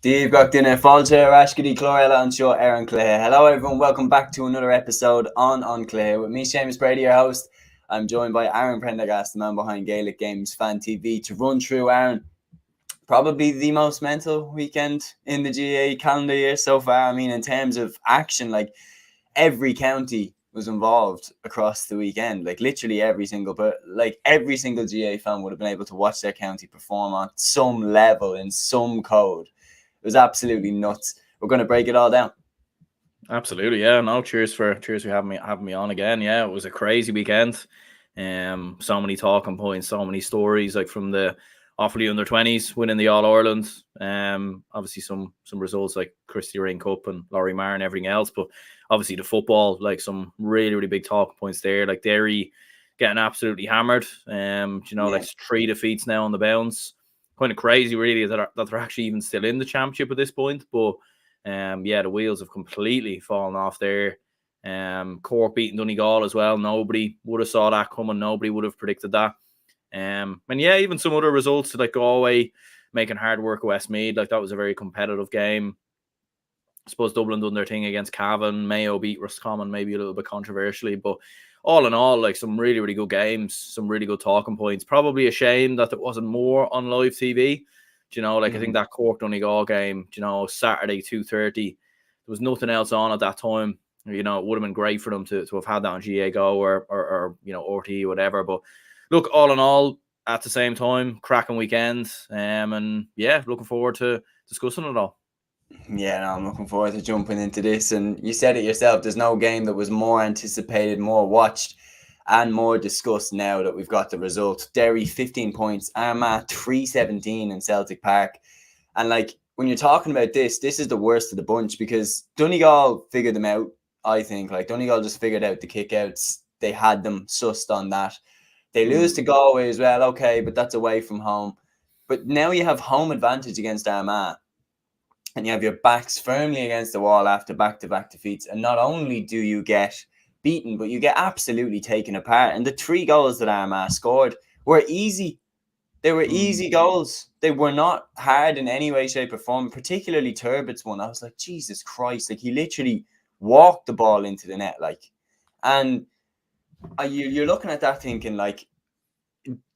Díobh gach duine fáilte arás go dtí chlóréile anseo ar an Cluiche. Hello everyone, welcome back to another episode on Cluiche. With me, Séamus, Brady, your host. I'm joined by Aaron Prendergast, the man behind Gaelic Games Fan TV, to run through, Aaron, probably the most mental weekend in the GAA calendar year so far. I mean, in terms of action, like every county was involved across the weekend. Like literally every single GAA fan would have been able to watch their county perform on some level in some code. It was absolutely nuts. We're going to break it all down. Absolutely, yeah. No, cheers for having me on again. Yeah, it was a crazy weekend. So many talking points, so many stories, like from the Offaly under-20s winning the All-Ireland. Obviously some results like Christy Rain Cup and Lory Meagher and everything else. But obviously the football, like some really, really big talking points there. Like Derry getting absolutely hammered. Like 3 defeats now on the bounce. Kind of crazy, really, that they're actually even still in the championship at this point. But the wheels have completely fallen off there. Cork beating Donegal as well. Nobody would have saw that coming. Nobody would have predicted that. Even some other results like Galway making hard work of Westmeath. Like that was a very competitive game. I suppose Dublin done their thing against Cavan. Mayo beat Roscommon, maybe a little bit controversially, but all in all, like some really, really good games, some really good talking points. Probably a shame that there wasn't more on live TV. I think that Cork Donegal game, Saturday 2:30, there was nothing else on at that time. It would have been great for them to have had that on GA Go or RTE, whatever. But look, all in all, at the same time, cracking weekend. Looking forward to discussing it all. Yeah, no, I'm looking forward to jumping into this. And you said it yourself, there's no game that was more anticipated, more watched, and more discussed now that we've got the result. Derry 15 points, Armagh 3-17 in Celtic Park. And like when you're talking about this is the worst of the bunch because Donegal figured them out, I think. Like Donegal just figured out the kickouts. They had them sussed on that. They lose to Galway as well, okay, but that's away from home. But now you have home advantage against Armagh. And you have your backs firmly against the wall after back-to-back defeats. And not only do you get beaten, but you get absolutely taken apart. And the 3 goals that Armagh scored were easy. They were easy goals. They were not hard in any way, shape, or form, particularly Turbott's one. I was like, Jesus Christ. Like, he literally walked the ball into the net. And you're looking at that thinking, like,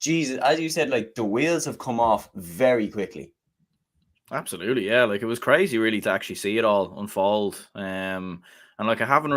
Jesus, as you said, like, the wheels have come off very quickly. Absolutely, yeah. Like it was crazy, really, to actually see it all unfold. And like I didn't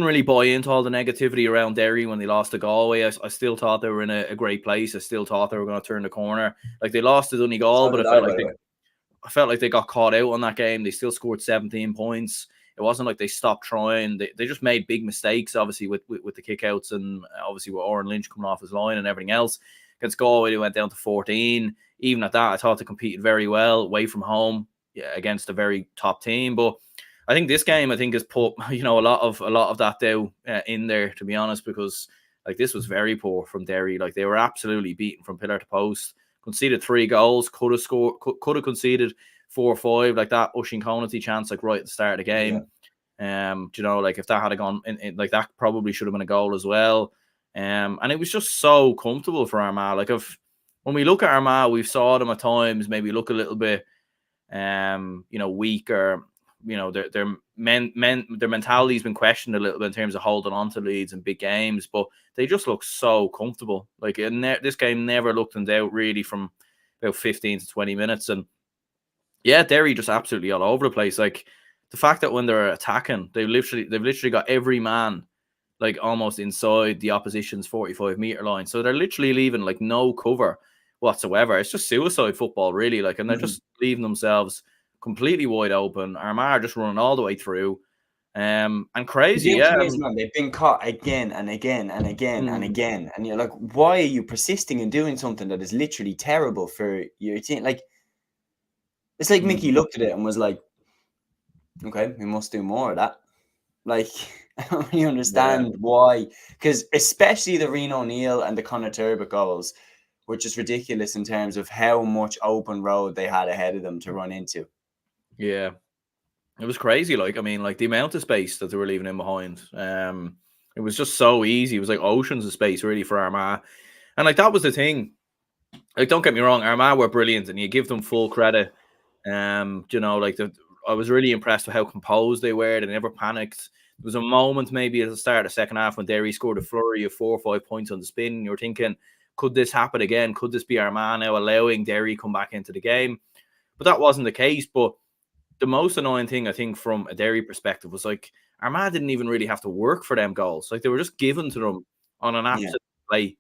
really buy into all the negativity around Derry when they lost to Galway. I still thought they were in a great place. I still thought they were going to turn the corner. Like they lost to Donegal, but I felt like they got caught out on that game. They still scored 17 points. It wasn't like they stopped trying. They just made big mistakes, obviously with the kickouts and obviously with Oren Lynch coming off his line and everything else. Against Galway, they went down to 14. Even at that, I thought they competed very well away from home against a very top team. But I think this game, has put a lot of that down in there, to be honest, because like this was very poor from Derry. Like they were absolutely beaten from pillar to post. Conceded 3 goals, could have conceded 4 or 5, like that Oisín Conity chance, like right at the start of the game. Yeah. Like if that had gone in, like that probably should have been a goal as well. And it was just so comfortable for Armagh. Like when we look at Armagh, we've saw them at times maybe look a little bit, weak, or their mentality's been questioned a little bit in terms of holding on to leads in big games, but they just look so comfortable. Like this game never looked in doubt really from about 15 to 20 minutes, and yeah, Derry just absolutely all over the place. Like the fact that when they're attacking, they've literally got every man like almost inside the opposition's 45-meter line, so they're literally leaving like no cover whatsoever. It's just suicide football, really. Like, and they're just leaving themselves completely wide open. Armagh just running all the way through, and crazy. Yeah, they've been caught again and again and again and again, and you're like, why are you persisting in doing something that is literally terrible for your team? Like, it's like Nicky looked at it and was like, okay, we must do more of that. Like, I don't really understand why, because especially the Reno O'Neill and the Conor Turbot goals were just ridiculous in terms of how much open road they had ahead of them to run into. Yeah, it was crazy. Like, I mean, like the amount of space that they were leaving in behind. It was just so easy. It was like oceans of space, really, for Armagh. And like that was the thing. Like, don't get me wrong, Armagh were brilliant, and you give them full credit. I was really impressed with how composed they were. They never panicked. There was a moment maybe at the start of the second half when Derry scored a flurry of 4 or 5 points on the spin. And you were thinking, could this happen again? Could this be Armagh now allowing Derry come back into the game? But that wasn't the case. But the most annoying thing, I think, from a Derry perspective was like Armagh didn't even really have to work for them goals. Like they were just given to them on an absolute play.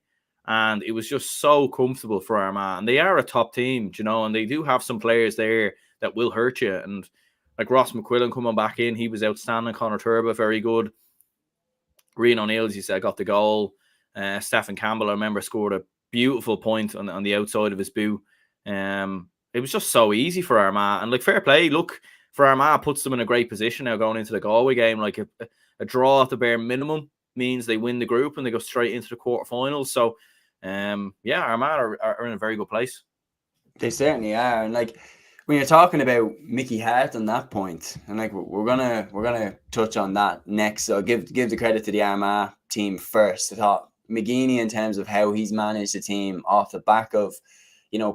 And it was just so comfortable for Armagh. And they are a top team, and they do have some players there that will hurt you. And like Ross McQuillan coming back in, he was outstanding. Conor Turba, very good. Rian O'Neill, as you said, got the goal. Stephen Campbell, I remember, scored a beautiful point on the outside of his boot. It was just so easy for Armagh. And like fair play, look, for Armagh puts them in a great position now going into the Galway game. Like a draw at the bare minimum means they win the group and they go straight into the quarterfinals. So, Armagh are in a very good place. They certainly are. And like when you're talking about Mickey Hart on that point, and like we're gonna touch on that next. So give the credit to the Armagh team first. I thought McGeeney, in terms of how he's managed the team off the back of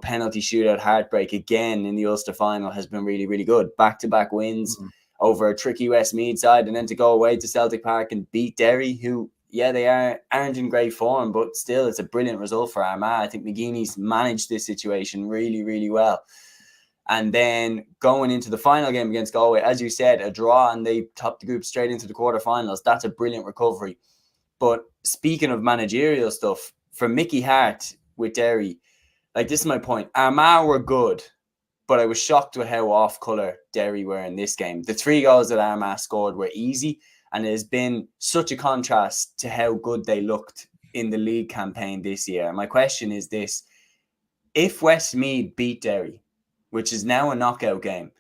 penalty shootout heartbreak again in the Ulster final, has been really, really good. Back-to-back wins over a tricky Westmeath side, and then to go away to Celtic Park and beat Derry, who they aren't in great form, but still it's a brilliant result for Armagh. I think McGeeney's managed this situation really, really well. And then going into the final game against Galway, as you said, a draw, and they topped the group straight into the quarterfinals. That's a brilliant recovery. But speaking of managerial stuff, for Mickey Hart with Derry, like this is my point. Armagh were good, but I was shocked with how off colour Derry were in this game. The 3 goals that Armagh scored were easy, and it has been such a contrast to how good they looked in the league campaign this year. My question is this: if Westmeath beat Derry, which is now a knockout game,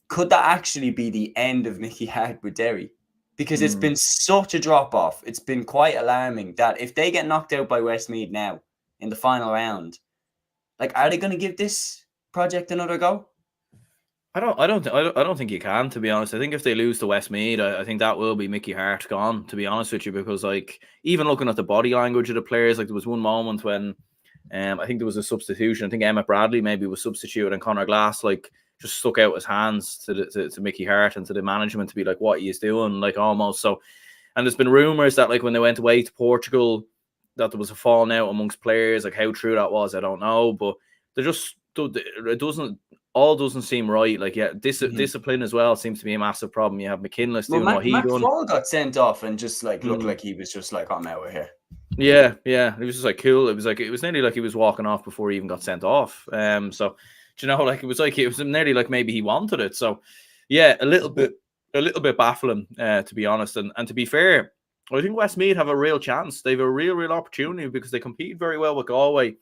could that actually be the end of Mickey Hart with Derry? Because it's been such a drop-off. It's been quite alarming that if they get knocked out by Westmeath now in the final round, like, are they going to give this project another go? I don't think you can, to be honest. I think if they lose to Westmeath, I think that will be Mickey Hart gone, to be honest with you, because like even looking at the body language of the players, like there was one moment when I think there was a substitution. I think Emmett Bradley maybe was substituted, and Conor Glass like just stuck out his hands to Mickey Hart and to the management to be like, what he is doing, like almost. So, and there's been rumours that like when they went away to Portugal, that there was a falling out amongst players. Like how true that was, I don't know, but it doesn't seem right. Like discipline as well seems to be a massive problem. You have McKinless doing what he done. McFall got sent off and just like looked like he was just like, I'm out of here. Yeah, he was just like cool. It was nearly like he was walking off before he even got sent off. So like it was nearly like maybe he wanted it. So yeah, a little bit baffling, to be honest. And to be fair, I think Westmeath have a real chance. They have a real opportunity because they compete very well with Galway.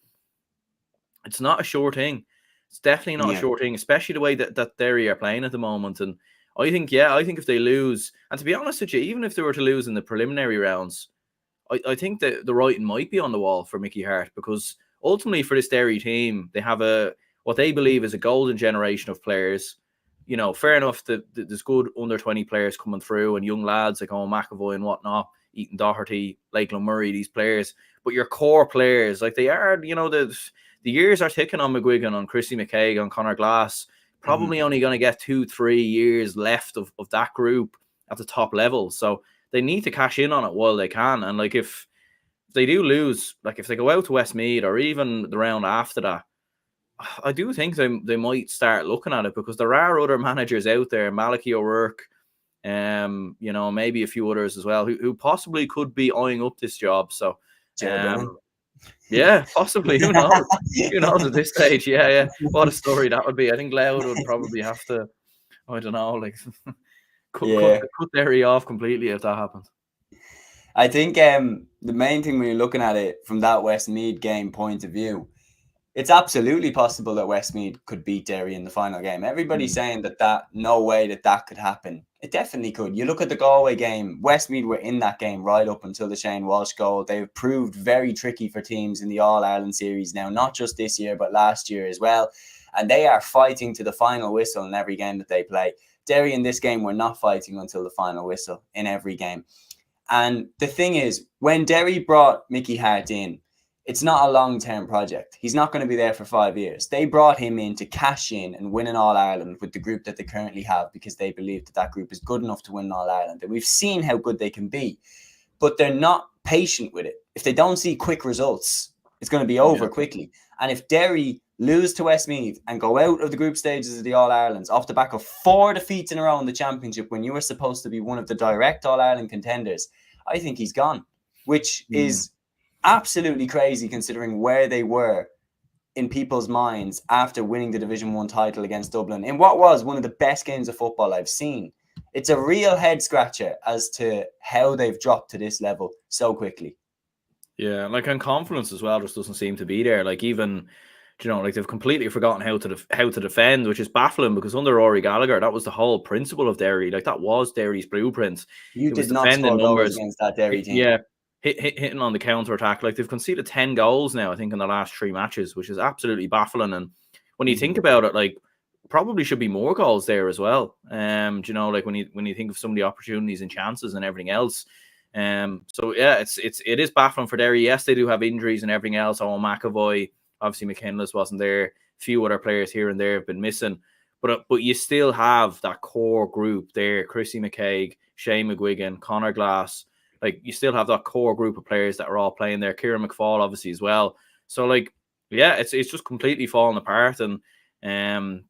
It's not a sure thing. It's definitely not a sure thing, especially the way that Derry are playing at the moment. And I think if they lose, and to be honest with you, even if they were to lose in the preliminary rounds, I think that the writing might be on the wall for Mickey Hart, because ultimately for this Derry team, they have what they believe is a golden generation of players. Fair enough that there's good under 20 players coming through and young lads like Owen McAvoy and whatnot, Ethan Doherty, Lakeland Murray, these players. But your core players, like they are, the years are ticking on McGuigan, on Christy McKaig, on Conor Glass. Probably only going to get 2-3 years left of that group at the top level. So they need to cash in on it while they can. And like if they do lose, like if they go out to Westmeath or even the round after that, I do think they might start looking at it, because there are other managers out there, Malachy O'Rourke, maybe a few others as well, who possibly could be eyeing up this job. So yeah, possibly. Who knows? Who knows at this stage? Yeah. What a story that would be. I think Loud would probably have to, I don't know, like cut Derry off completely if that happens. I think the main thing when you're looking at it from that Westmeath game point of view, it's absolutely possible that Westmeath could beat Derry in the final game. Everybody's saying that no way that could happen. It definitely could. You look at the Galway game, Westmeath were in that game right up until the Shane Walsh goal. They've proved very tricky for teams in the All-Ireland series now, not just this year, but last year as well. And they are fighting to the final whistle in every game that they play. Derry in this game were not fighting until the final whistle in every game. And the thing is, when Derry brought Mickey Hart in, it's not a long-term project. He's not going to be there for 5 years. They brought him in to cash in and win an All-Ireland with the group that they currently have because they believe that that group is good enough to win an All-Ireland. And we've seen how good they can be, but they're not patient with it. If they don't see quick results, it's going to be over quickly. And if Derry lose to Westmeath and go out of the group stages of the All-Irelands off the back of 4 defeats in a row in the championship when you were supposed to be one of the direct All-Ireland contenders, I think he's gone, which is absolutely crazy considering where they were in people's minds after winning the Division 1 title against Dublin in what was one of the best games of football I've seen. It's a real head scratcher as to how they've dropped to this level so quickly. Yeah, like, and confidence as well just doesn't seem to be there. Like, even, you know, like, they've completely forgotten how to defend, which is baffling because under Rory Gallagher, that was the whole principle of Derry. Like, that was Derry's blueprint. You did not score goals against that Derry team. Yeah, hitting on the counter attack. Like, they've conceded 10 goals now, I think, in the last 3 matches, which is absolutely baffling. And when you think about it, like, probably should be more goals there as well. You know, like, when you think of some of the opportunities and chances and everything else. So yeah, it is baffling for Derry. Yes, they do have injuries and everything else. Oh, McAvoy, obviously McKinless wasn't there. A few other players here and there have been missing, but you still have that core group there: Christy McCaig, Shane McGuigan, Conor Glass. Like, you still have that core group of players that are all playing there. Kieran McFall, obviously, as well. So, like, yeah, it's just completely fallen apart, and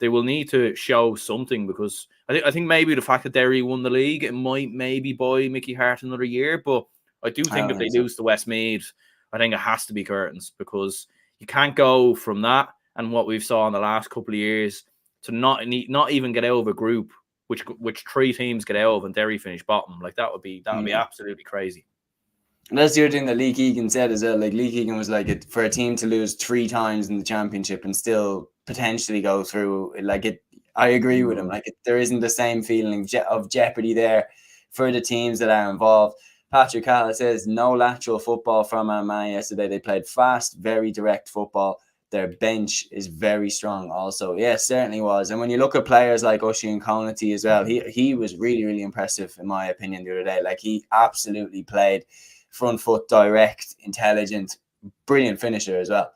they will need to show something, because I think maybe the fact that Derry won the league, it might maybe buy Mickey Hart another year. But I do think if they lose to Westmeath, I think it has to be curtains, because you can't go from that and what we've saw in the last couple of years to not even get out of a group which 3 teams get out of and Derry finish bottom. Like, that would be absolutely crazy. And that's the other thing that Lee Keegan said as well. Like, Lee Keegan was like, for a team to lose 3 times in the championship and still potentially go through, like, I agree with him. Like, there isn't the same feeling of jeopardy there for the teams that are involved. Patrick Calla says no lateral football from Armagh yesterday. They played fast, very direct football. Their bench is very strong also. Yes, certainly was. And when you look at players like Oisin Conity as well, he was really, really impressive in my opinion the other day. Like, he absolutely played front foot, direct, intelligent, brilliant finisher as well.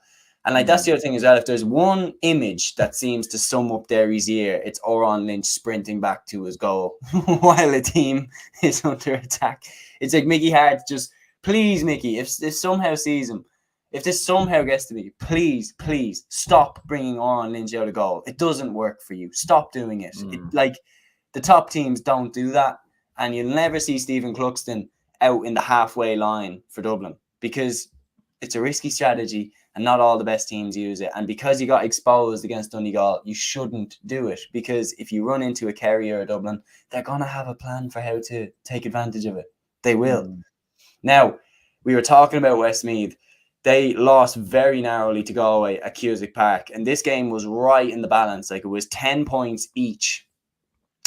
And like, that's the other thing as well. If there's one image that seems to sum up Derry's year, it's Oran Lynch sprinting back to his goal while a team is under attack. It's like Mickey Hart just, please, Mickey, if this somehow sees him, if this somehow gets to me, please stop bringing Oran Lynch out of goal. It doesn't work for you. Stop doing it. Like, the top teams don't do that, and you'll never see Stephen Cluxton out in the halfway line for Dublin, because it's a risky strategy and not all the best teams use it. And because you got exposed against Donegal, you shouldn't do it, because if you run into a Kerry or a Dublin, they're going to have a plan for how to take advantage of it. They will. Now, we were talking about Westmeath. They lost very narrowly to Galway at Cusack Park, and this game was right in the balance. Like, it was 10 points each,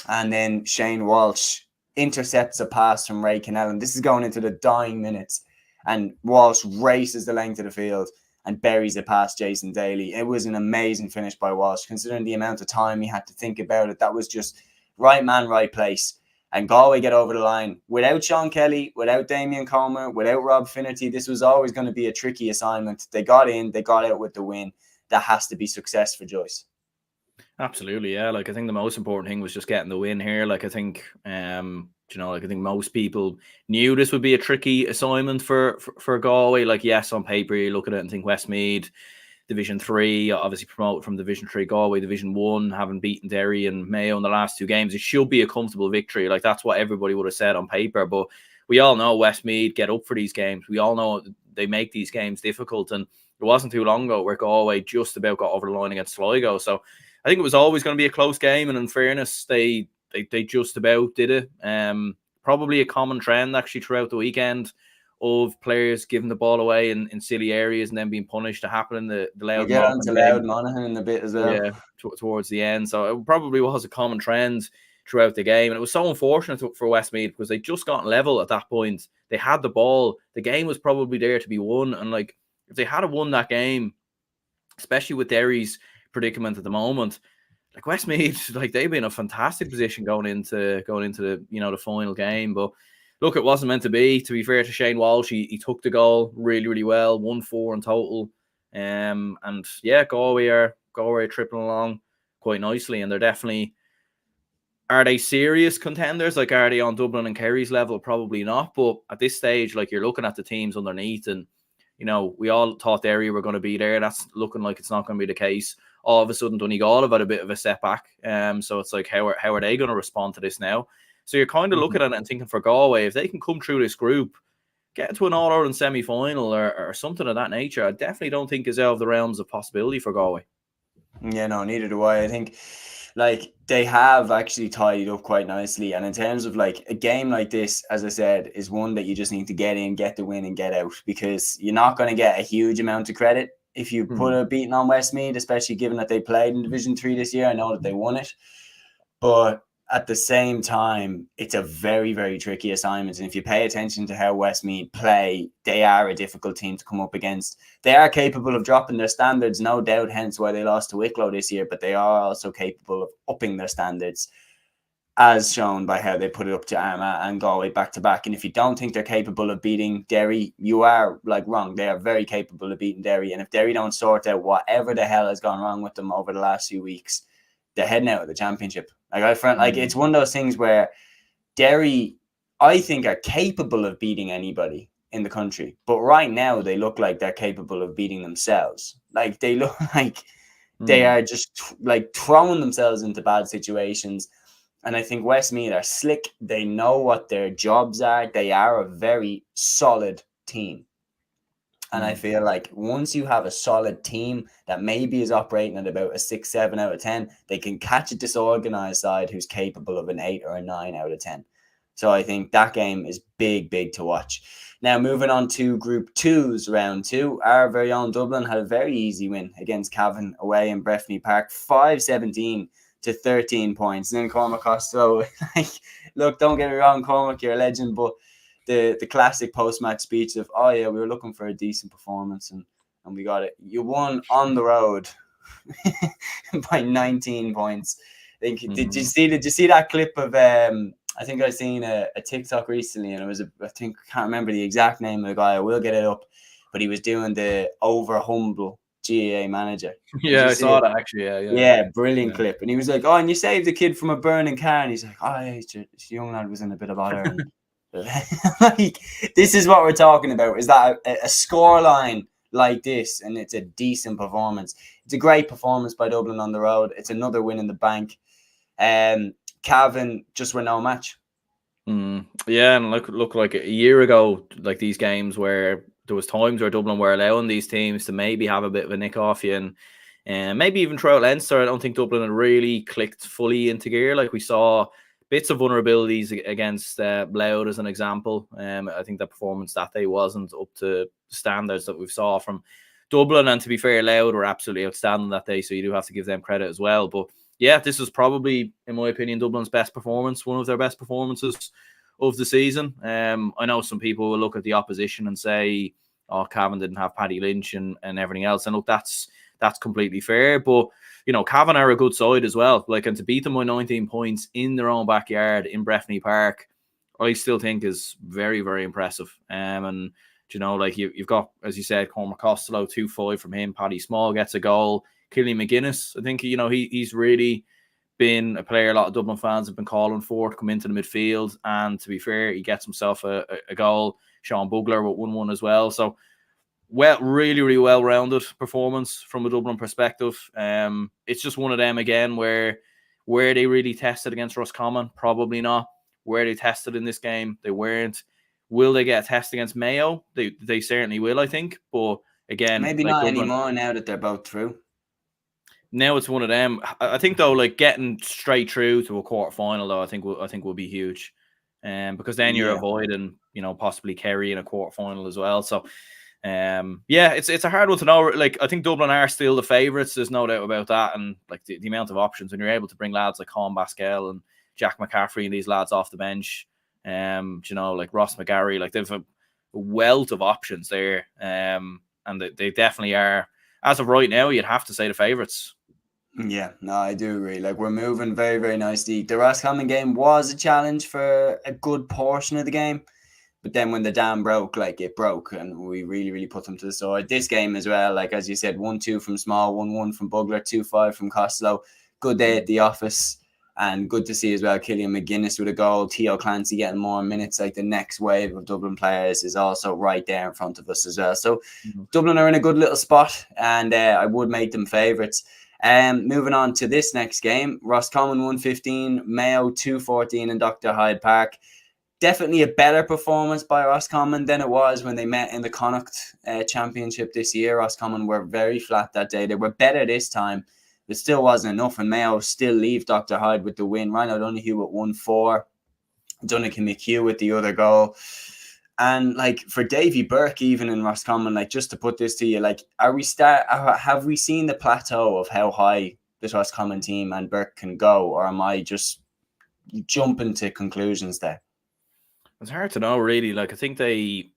and then Shane Walsh intercepts a pass from Ray Kennellan. This is going into the dying minutes, and Walsh races the length of the field and buries it past Jason Daly. It was an amazing finish by Walsh, considering the amount of time he had to think about it. That was just right man, right place. And Galway get over the line. Without Sean Kelly, without Damien Comer, without Rob Finnerty, this was always going to be a tricky assignment. They got in, they got out with the win. That has to be success for Joyce. Absolutely, yeah. Like, I think the most important thing was just getting the win here. Like, I think, I think most people knew this would be a tricky assignment for Galway. Like, yes, on paper, you look at it and think Westmeath, Division 3, obviously promoted from Division 3, Galway, Division 1, having beaten Derry and Mayo in the last 2 games. It should be a comfortable victory. Like, that's what everybody would have said on paper. But we all know Westmeath get up for these games. We all know they make these games difficult. And it wasn't too long ago where Galway just about got over the line against Sligo. So I think it was always going to be a close game. And in fairness, they just about did it. Probably a common trend, actually, throughout the weekend, of players giving the ball away in silly areas and then being punished to happen in the Loud. We'll get onto Loud Monaghan in a bit as well. Yeah, towards the end. So it probably was a common trend throughout the game. And it was so unfortunate for Westmeath, because they just got level at that point. They had the ball. The game was probably there to be won. And, like, if they had won that game, especially with Derry's predicament at the moment, like, Westmeath, like, they've been in a fantastic position going into the the final game. But look, it wasn't meant to be. To be fair to Shane Walsh, he took the goal really, really well. 1-4 in total. And yeah, Galway are tripping along quite nicely, and they're definitely. Are they serious contenders? Like, are they on Dublin and Kerry's level? Probably not. But at this stage, like, you're looking at the teams underneath, and we all thought Derry were going to be there. That's looking like it's not going to be the case. All of a sudden, Donegal have had a bit of a setback. So it's like, how are they going to respond to this now? So you're kind of looking at it and thinking, for Galway, if they can come through this group, get into an All-Ireland semi-final or something of that nature, I definitely don't think is out of the realms of possibility for Galway. Yeah, no, neither do I. I think, like, they have actually tied up quite nicely. And in terms of, like, a game like this, as I said, is one that you just need to get in, get the win and get out, because you're not going to get a huge amount of credit if you put a beating on Westmeath, especially given that they played in Division 3 this year. I know that they won it. But at the same time, it's a very, very tricky assignment. And if you pay attention to how Westmeath play, they are a difficult team to come up against. They are capable of dropping their standards, no doubt, hence why they lost to Wicklow this year, but they are also capable of upping their standards, as shown by how they put it up to Armagh and Galway back-to-back. And if you don't think they're capable of beating Derry, you are, like, wrong. They are very capable of beating Derry. And if Derry don't sort out whatever the hell has gone wrong with them over the last few weeks, they're heading out of the championship. Like, it's one of those things where Derry, I think, are capable of beating anybody in the country. But right now, they look like they're capable of beating themselves. Like, they look like they are just throwing themselves into bad situations. And I think Westmeath are slick. They know what their jobs are. They are a very solid team. And I feel like once you have a solid team that maybe is operating at about a 6, 7 out of 10, they can catch a disorganized side who's capable of an 8 or a 9 out of 10. So I think that game is big, big to watch. Now, moving on to Group 2's round 2, our very own Dublin had a very easy win against Cavan away in Breffni Park, 5-17 to 13 points. And then Cormac Costello, look, don't get me wrong, Cormac, you're a legend, but the classic post-match speech of, oh yeah, we were looking for a decent performance and we got it. You won on the road by 19 points. Did you see that clip of I think I seen a TikTok recently, and it was I can't remember the exact name of the guy. I will get it up, but he was doing the over humble GAA manager. Yeah, I saw that actually. Yeah, brilliant clip. And he was like, oh, and you saved the kid from a burning car, and he's like, oh yeah, this young lad was in a bit of bother. And like, this is what we're talking about, is that a score line like this, and it's a decent performance. It's a great performance by Dublin on the road. It's another win in the bank. Cavan just were no match. Yeah, and look, like a year ago, like these games where there was times where Dublin were allowing these teams to maybe have a bit of a nick off you, and maybe even throughout Leinster, I don't think Dublin had really clicked fully into gear. Like, we saw bits of vulnerabilities against Louth as an example. I think the performance that day wasn't up to standards that we saw from Dublin. And to be fair, Louth were absolutely outstanding that day, so you do have to give them credit as well. But yeah, this was probably, in my opinion, Dublin's best performance, one of their best performances of the season. I know some people will look at the opposition and say, oh, Cavan didn't have Paddy Lynch and everything else. And look, that's completely fair. But Cavan are a good side as well. Like, and to beat them by 19 points in their own backyard in Breffni Park, I still think is very, very impressive. And like, you've got, as you said, Cormac Costello, 2-5 from him. Paddy Small gets a goal. Killian McGuinness, I think he's really been a player a lot of Dublin fans have been calling for to come into the midfield. And to be fair, he gets himself a goal. Sean Bugler with 1-1 as well. So, really, really well-rounded performance from a Dublin perspective. It's just one of them again where they really tested against Roscommon, probably not. Where they tested in this game, they weren't. Will they get a test against Mayo? They certainly will, I think. But again, maybe not Dublin anymore now that they're both through. Now it's one of them. I think though, like, getting straight through to a quarter final though, I think will be huge. Because then you're avoiding, possibly Kerry in a quarter final as well. So it's a hard one to know. Like, I think Dublin are still the favourites. There's no doubt about that. And like the amount of options when you're able to bring lads like Colin Baskell and Jack McCaffrey and these lads off the bench, like Ross McGarry, like they've a wealth of options there. And they definitely are, as of right now, you'd have to say the favourites. Yeah, no, I do agree. Like, we're moving very, very nicely. The Roscommon game was a challenge for a good portion of the game. But then when the dam broke, like it broke, and we really, really put them to the sword. This game as well, like as you said, 1-2 from Small, 1-1 from Bugler, 2-5 from Costello. Good day at the office, and good to see as well Killian McGuinness with a goal. Theo Clancy getting more minutes. Like the next wave of Dublin players is also right there in front of us as well. So Dublin are in a good little spot, and I would make them favourites. Moving on to this next game, Roscommon 115, Mayo 214 in Dr. Hyde Park. Definitely a better performance by Roscommon than it was when they met in the Connacht Championship this year. Roscommon were very flat that day. They were better this time. It still wasn't enough, and Mayo still leave Dr. Hyde with the win. Ryan O'Donoghue with 1-4. Donegal McHugh with the other goal. And like for Davy Burke, even in Roscommon, like just to put this to you, like have we seen the plateau of how high this Roscommon team and Burke can go, or am I just jumping to conclusions there? It's hard to know, really. Like I think they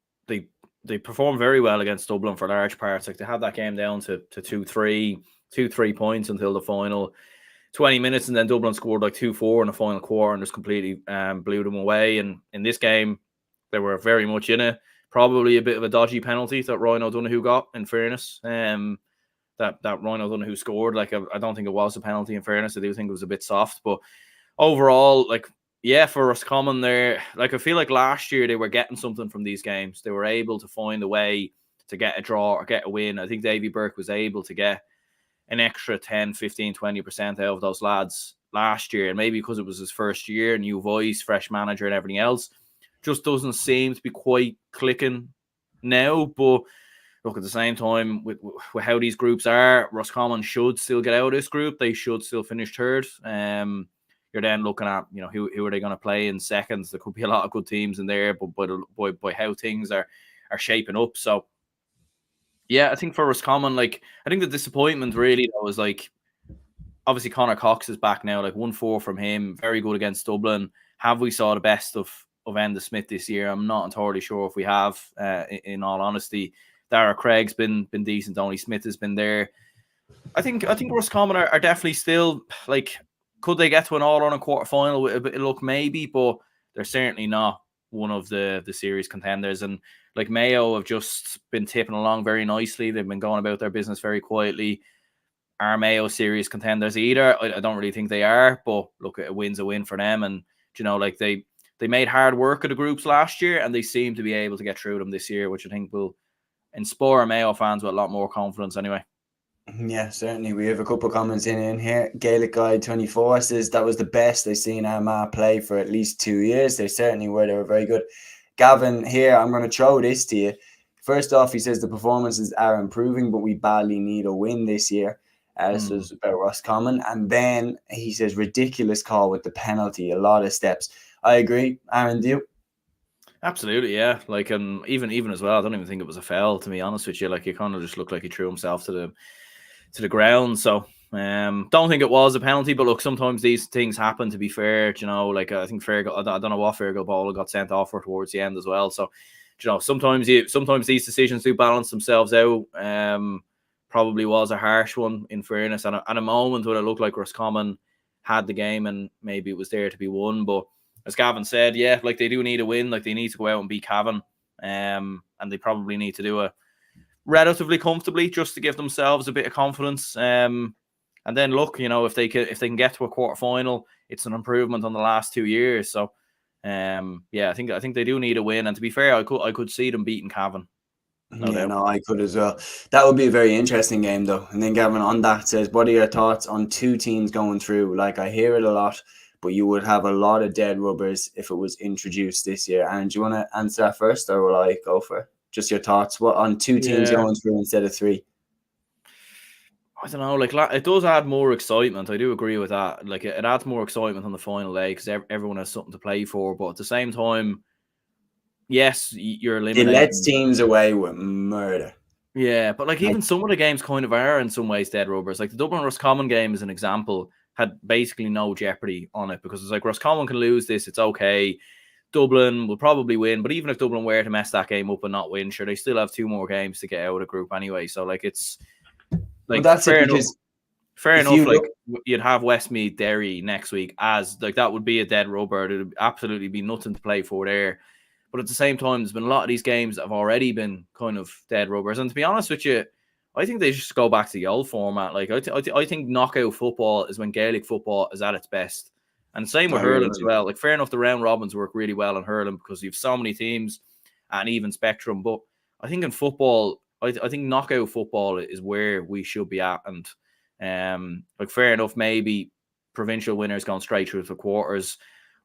performed very well against Dublin for large parts. Like they had that game down to 2-3 points until the final 20 minutes, and then Dublin scored like 2-4 in the final quarter and just completely blew them away. And in this game, they were very much in it. Probably a bit of a dodgy penalty that Ryan O'Donoghue got, in fairness. That Ryan O'Donoghue scored. Like I don't think it was a penalty, in fairness. I do think it was a bit soft. But overall, like, yeah, for Roscommon there, like I feel like last year they were getting something from these games. They were able to find a way to get a draw or get a win. I think Davy Burke was able to get an extra 10, 15, 20% out of those lads last year. And maybe because it was his first year, new voice, fresh manager and everything else, just doesn't seem to be quite clicking now. But look, at the same time, with how these groups are, Roscommon should still get out of this group. They should still finish third. You're then looking at, who are they going to play in seconds? There could be a lot of good teams in there, but by how things are shaping up. So, yeah, I think for Roscommon, like, I think the disappointment really was like, obviously Conor Cox is back now, like 1-4 from him, very good against Dublin. Have we saw the best of Enda Smith this year? I'm not entirely sure if we have, in all honesty. Dara Craig's been decent. Only Smith has been there. I think Roscommon are definitely still, like, could they get to an All-Ireland quarter-final with a bit of luck? Maybe, but they're certainly not one of the series contenders. And like Mayo have just been tipping along very nicely. They've been going about their business very quietly. Are Mayo series contenders either? I don't really think they are, but look, a win's a win for them. And, like they made hard work of the groups last year, and they seem to be able to get through them this year, which I think will inspire Mayo fans with a lot more confidence anyway. Yeah, certainly. We have a couple of comments in here. Gaelic Guide 24 says that was the best they've seen Armagh play for at least 2 years. They certainly were. They were very good. Gavin, here, I'm going to throw this to you. First off, he says the performances are improving, but we badly need a win this year. This is about Roscommon. And then he says, ridiculous call with the penalty, a lot of steps. I agree. Aaron, do you? Absolutely, yeah. Like, even as well, I don't even think it was a foul, to be honest with you. Like, he kind of just looked like he threw himself to the ground. So don't think it was a penalty, but look, sometimes these things happen, to be fair. Like I think Fergal, I don't know what Fergal Ball got sent off for towards the end as well. So sometimes these decisions do balance themselves out. Probably was a harsh one, in fairness, and at a moment when it looked like Roscommon had the game and maybe it was there to be won. But as Gavin said, yeah, like they do need a win. Like they need to go out and beat Cavan, and they probably need to do it relatively comfortably just to give themselves a bit of confidence. And then look, if they can get to a quarter final, it's an improvement on the last 2 years. So yeah, I think they do need a win. And to be fair, I could see them beating Cavan. No, I could as well. That would be a very interesting game, though. And then Gavin on that says, what are your thoughts on two teams going through? Like, I hear it a lot, but you would have a lot of dead rubbers if it was introduced this year. And do you want to answer that first, or will I go for it? Just your thoughts. What on two teams going through instead of three? I don't know. Like, it does add more excitement. I do agree with that. Like, it adds more excitement on the final day because everyone has something to play for. But at the same time, yes, you're eliminating. It lets teams away with murder. Yeah, but like even some of the games kind of are in some ways dead rubbers. Like the Dublin Roscommon game is an example, had basically no jeopardy on it because it's like Roscommon can lose this, it's okay. Dublin will probably win, but even if Dublin were to mess that game up and not win, sure, they still have 2 more games to get out of the group anyway. So like it's like well, that's fair it because Fair If enough. you Like look, you'd have Westmeath Derry next week as like that would be a dead rubber. It'd absolutely be nothing to play for there. But at the same time, there's been a lot of these games that have already been kind of dead rubbers. And to be honest with you, I think they just go back to the old format. Like I think knockout football is when Gaelic football is at its best. And same with I hurling really as do. well. Like fair enough, the round robins work really well in hurling because you have so many teams and even spectrum. But I think in football, I think knockout football is where we should be at. And like fair enough, maybe provincial winners going straight through to quarters.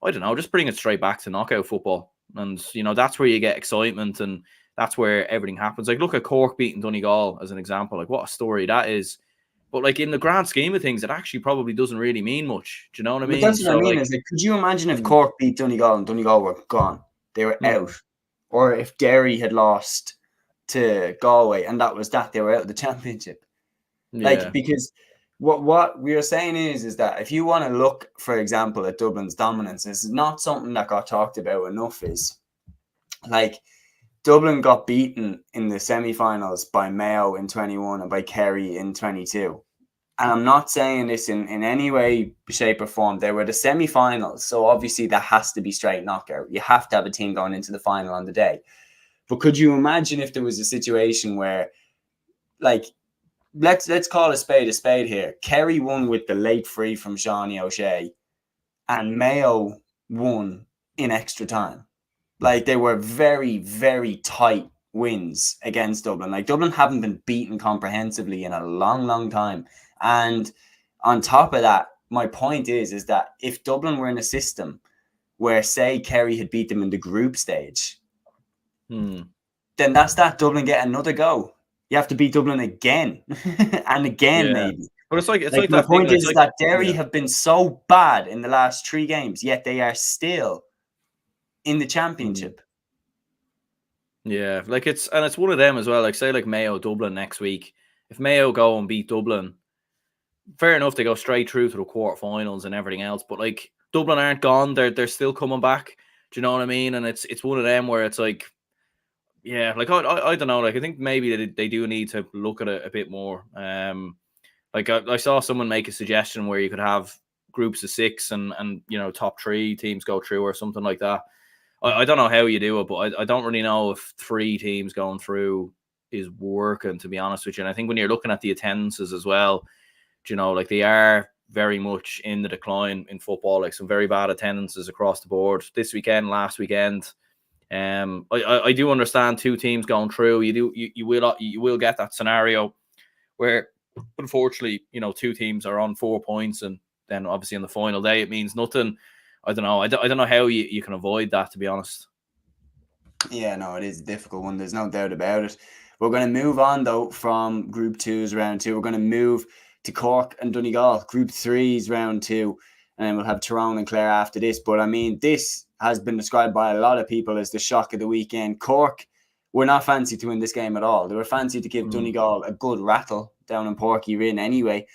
I don't know, just bring it straight back to knockout football. And that's where you get excitement and that's where everything happens. Like look at Cork beating Donegal as an example. Like what a story that is. But like in the grand scheme of things, it actually probably doesn't really mean much. Do you know what I But mean? that's what I So mean. like, Is like, could you imagine if Cork beat Donegal and Donegal were gone? They were mm, out. Or if Derry had lost to Galway and that was that, they were out of the championship. yeah, Like, because what we are saying is that if you want to look, for example, at Dublin's dominance, it's not something that got talked about enough. Is like Dublin got beaten in the semi-finals by Mayo in 21 and by Kerry in 22. And I'm not saying this in any way, shape, or form. They were the semi-finals, so obviously that has to be straight knockout. You have to have a team going into the final on the day. But could you imagine if there was a situation where, like, let's call a spade here. Kerry won with the late free from Shawnee O'Shea, and Mayo won in extra time. Like they were very, very tight wins against Dublin. Like Dublin haven't been beaten comprehensively in a long, long time. And on top of that, my point is that if Dublin were in a system where, say, Kerry had beat them in the group stage, then that's that Dublin get another go. You have to beat Dublin again and again, yeah. maybe. But it's Like like my that thing. point It's is like that Derry yeah. have been so bad in the last 3 games, yet they are still in the championship. Yeah, like it's one of them as well. Like say like Mayo Dublin next week. If Mayo go and beat Dublin, fair enough, they go straight through to the quarterfinals and everything else. But like Dublin aren't gone; they're still coming back. Do you know what I mean? And it's one of them where it's like, yeah, like I don't know. Like I think maybe they do need to look at it a bit more. Like I saw someone make a suggestion where you could have groups of 6 and top 3 teams go through or something like that. I don't know how you do it, but I don't really know if 3 teams going through is working, to be honest with you. And I think when you're looking at the attendances as well, like they are very much in the decline in football, like some very bad attendances across the board this weekend, last weekend. I do understand 2 teams going through. You will get that scenario where unfortunately, 2 teams are on 4 points, and then obviously on the final day it means nothing. I don't know. I don't know how you can avoid that, to be honest. Yeah, no, it is a difficult one. There's no doubt about it. We're going to move on, though, from Group 2's round 2. We're going to move to Cork and Donegal, Group 3's round 2. And then we'll have Tyrone and Clare after this. But, I mean, this has been described by a lot of people as the shock of the weekend. Cork were not fancy to win this game at all. They were fancy to give Donegal a good rattle down in Porky Rin anyway,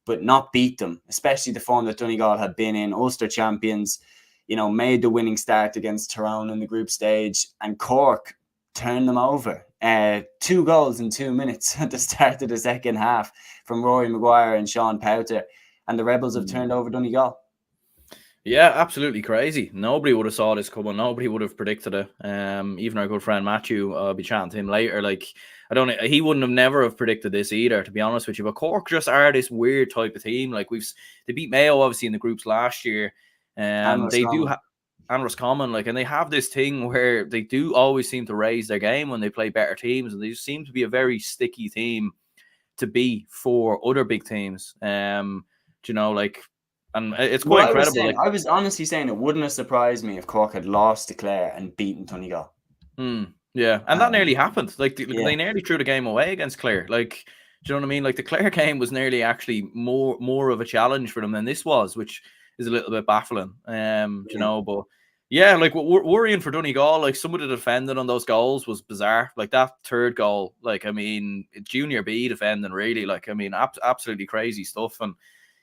but not beat them, especially the form that Donegal had been in. Ulster champions, made the winning start against Tyrone in the group stage, and Cork turned them over. 2 goals in 2 minutes at the start of the second half from Lory Meagher and Sean Powter, and the Rebels have turned over Donegal. Yeah, absolutely crazy. Nobody would have saw this coming. Nobody would have predicted it. Even our good friend Matthew, I'll be chatting to him later. Like, he wouldn't have never have predicted this either, to be honest with you. But Cork just are this weird type of team. Like they beat Mayo obviously in the groups last year. They do have and Roscommon, like, and they have this thing where they do always seem to raise their game when they play better teams, and they just seem to be a very sticky team to beat for other big teams. Like. And it's quite incredible. I was honestly saying it wouldn't have surprised me if Cork had lost to Clare and beaten Donegal. Yeah, and that nearly happened. Like they nearly threw the game away against Clare. Like, do you know what I mean? Like the Clare game was nearly actually more of a challenge for them than this was, which is a little bit baffling. But yeah, like worrying for Donegal. Like some of the defending on those goals was bizarre. Like that third goal, like I mean, Junior B defending really. Like I mean, absolutely crazy stuff. And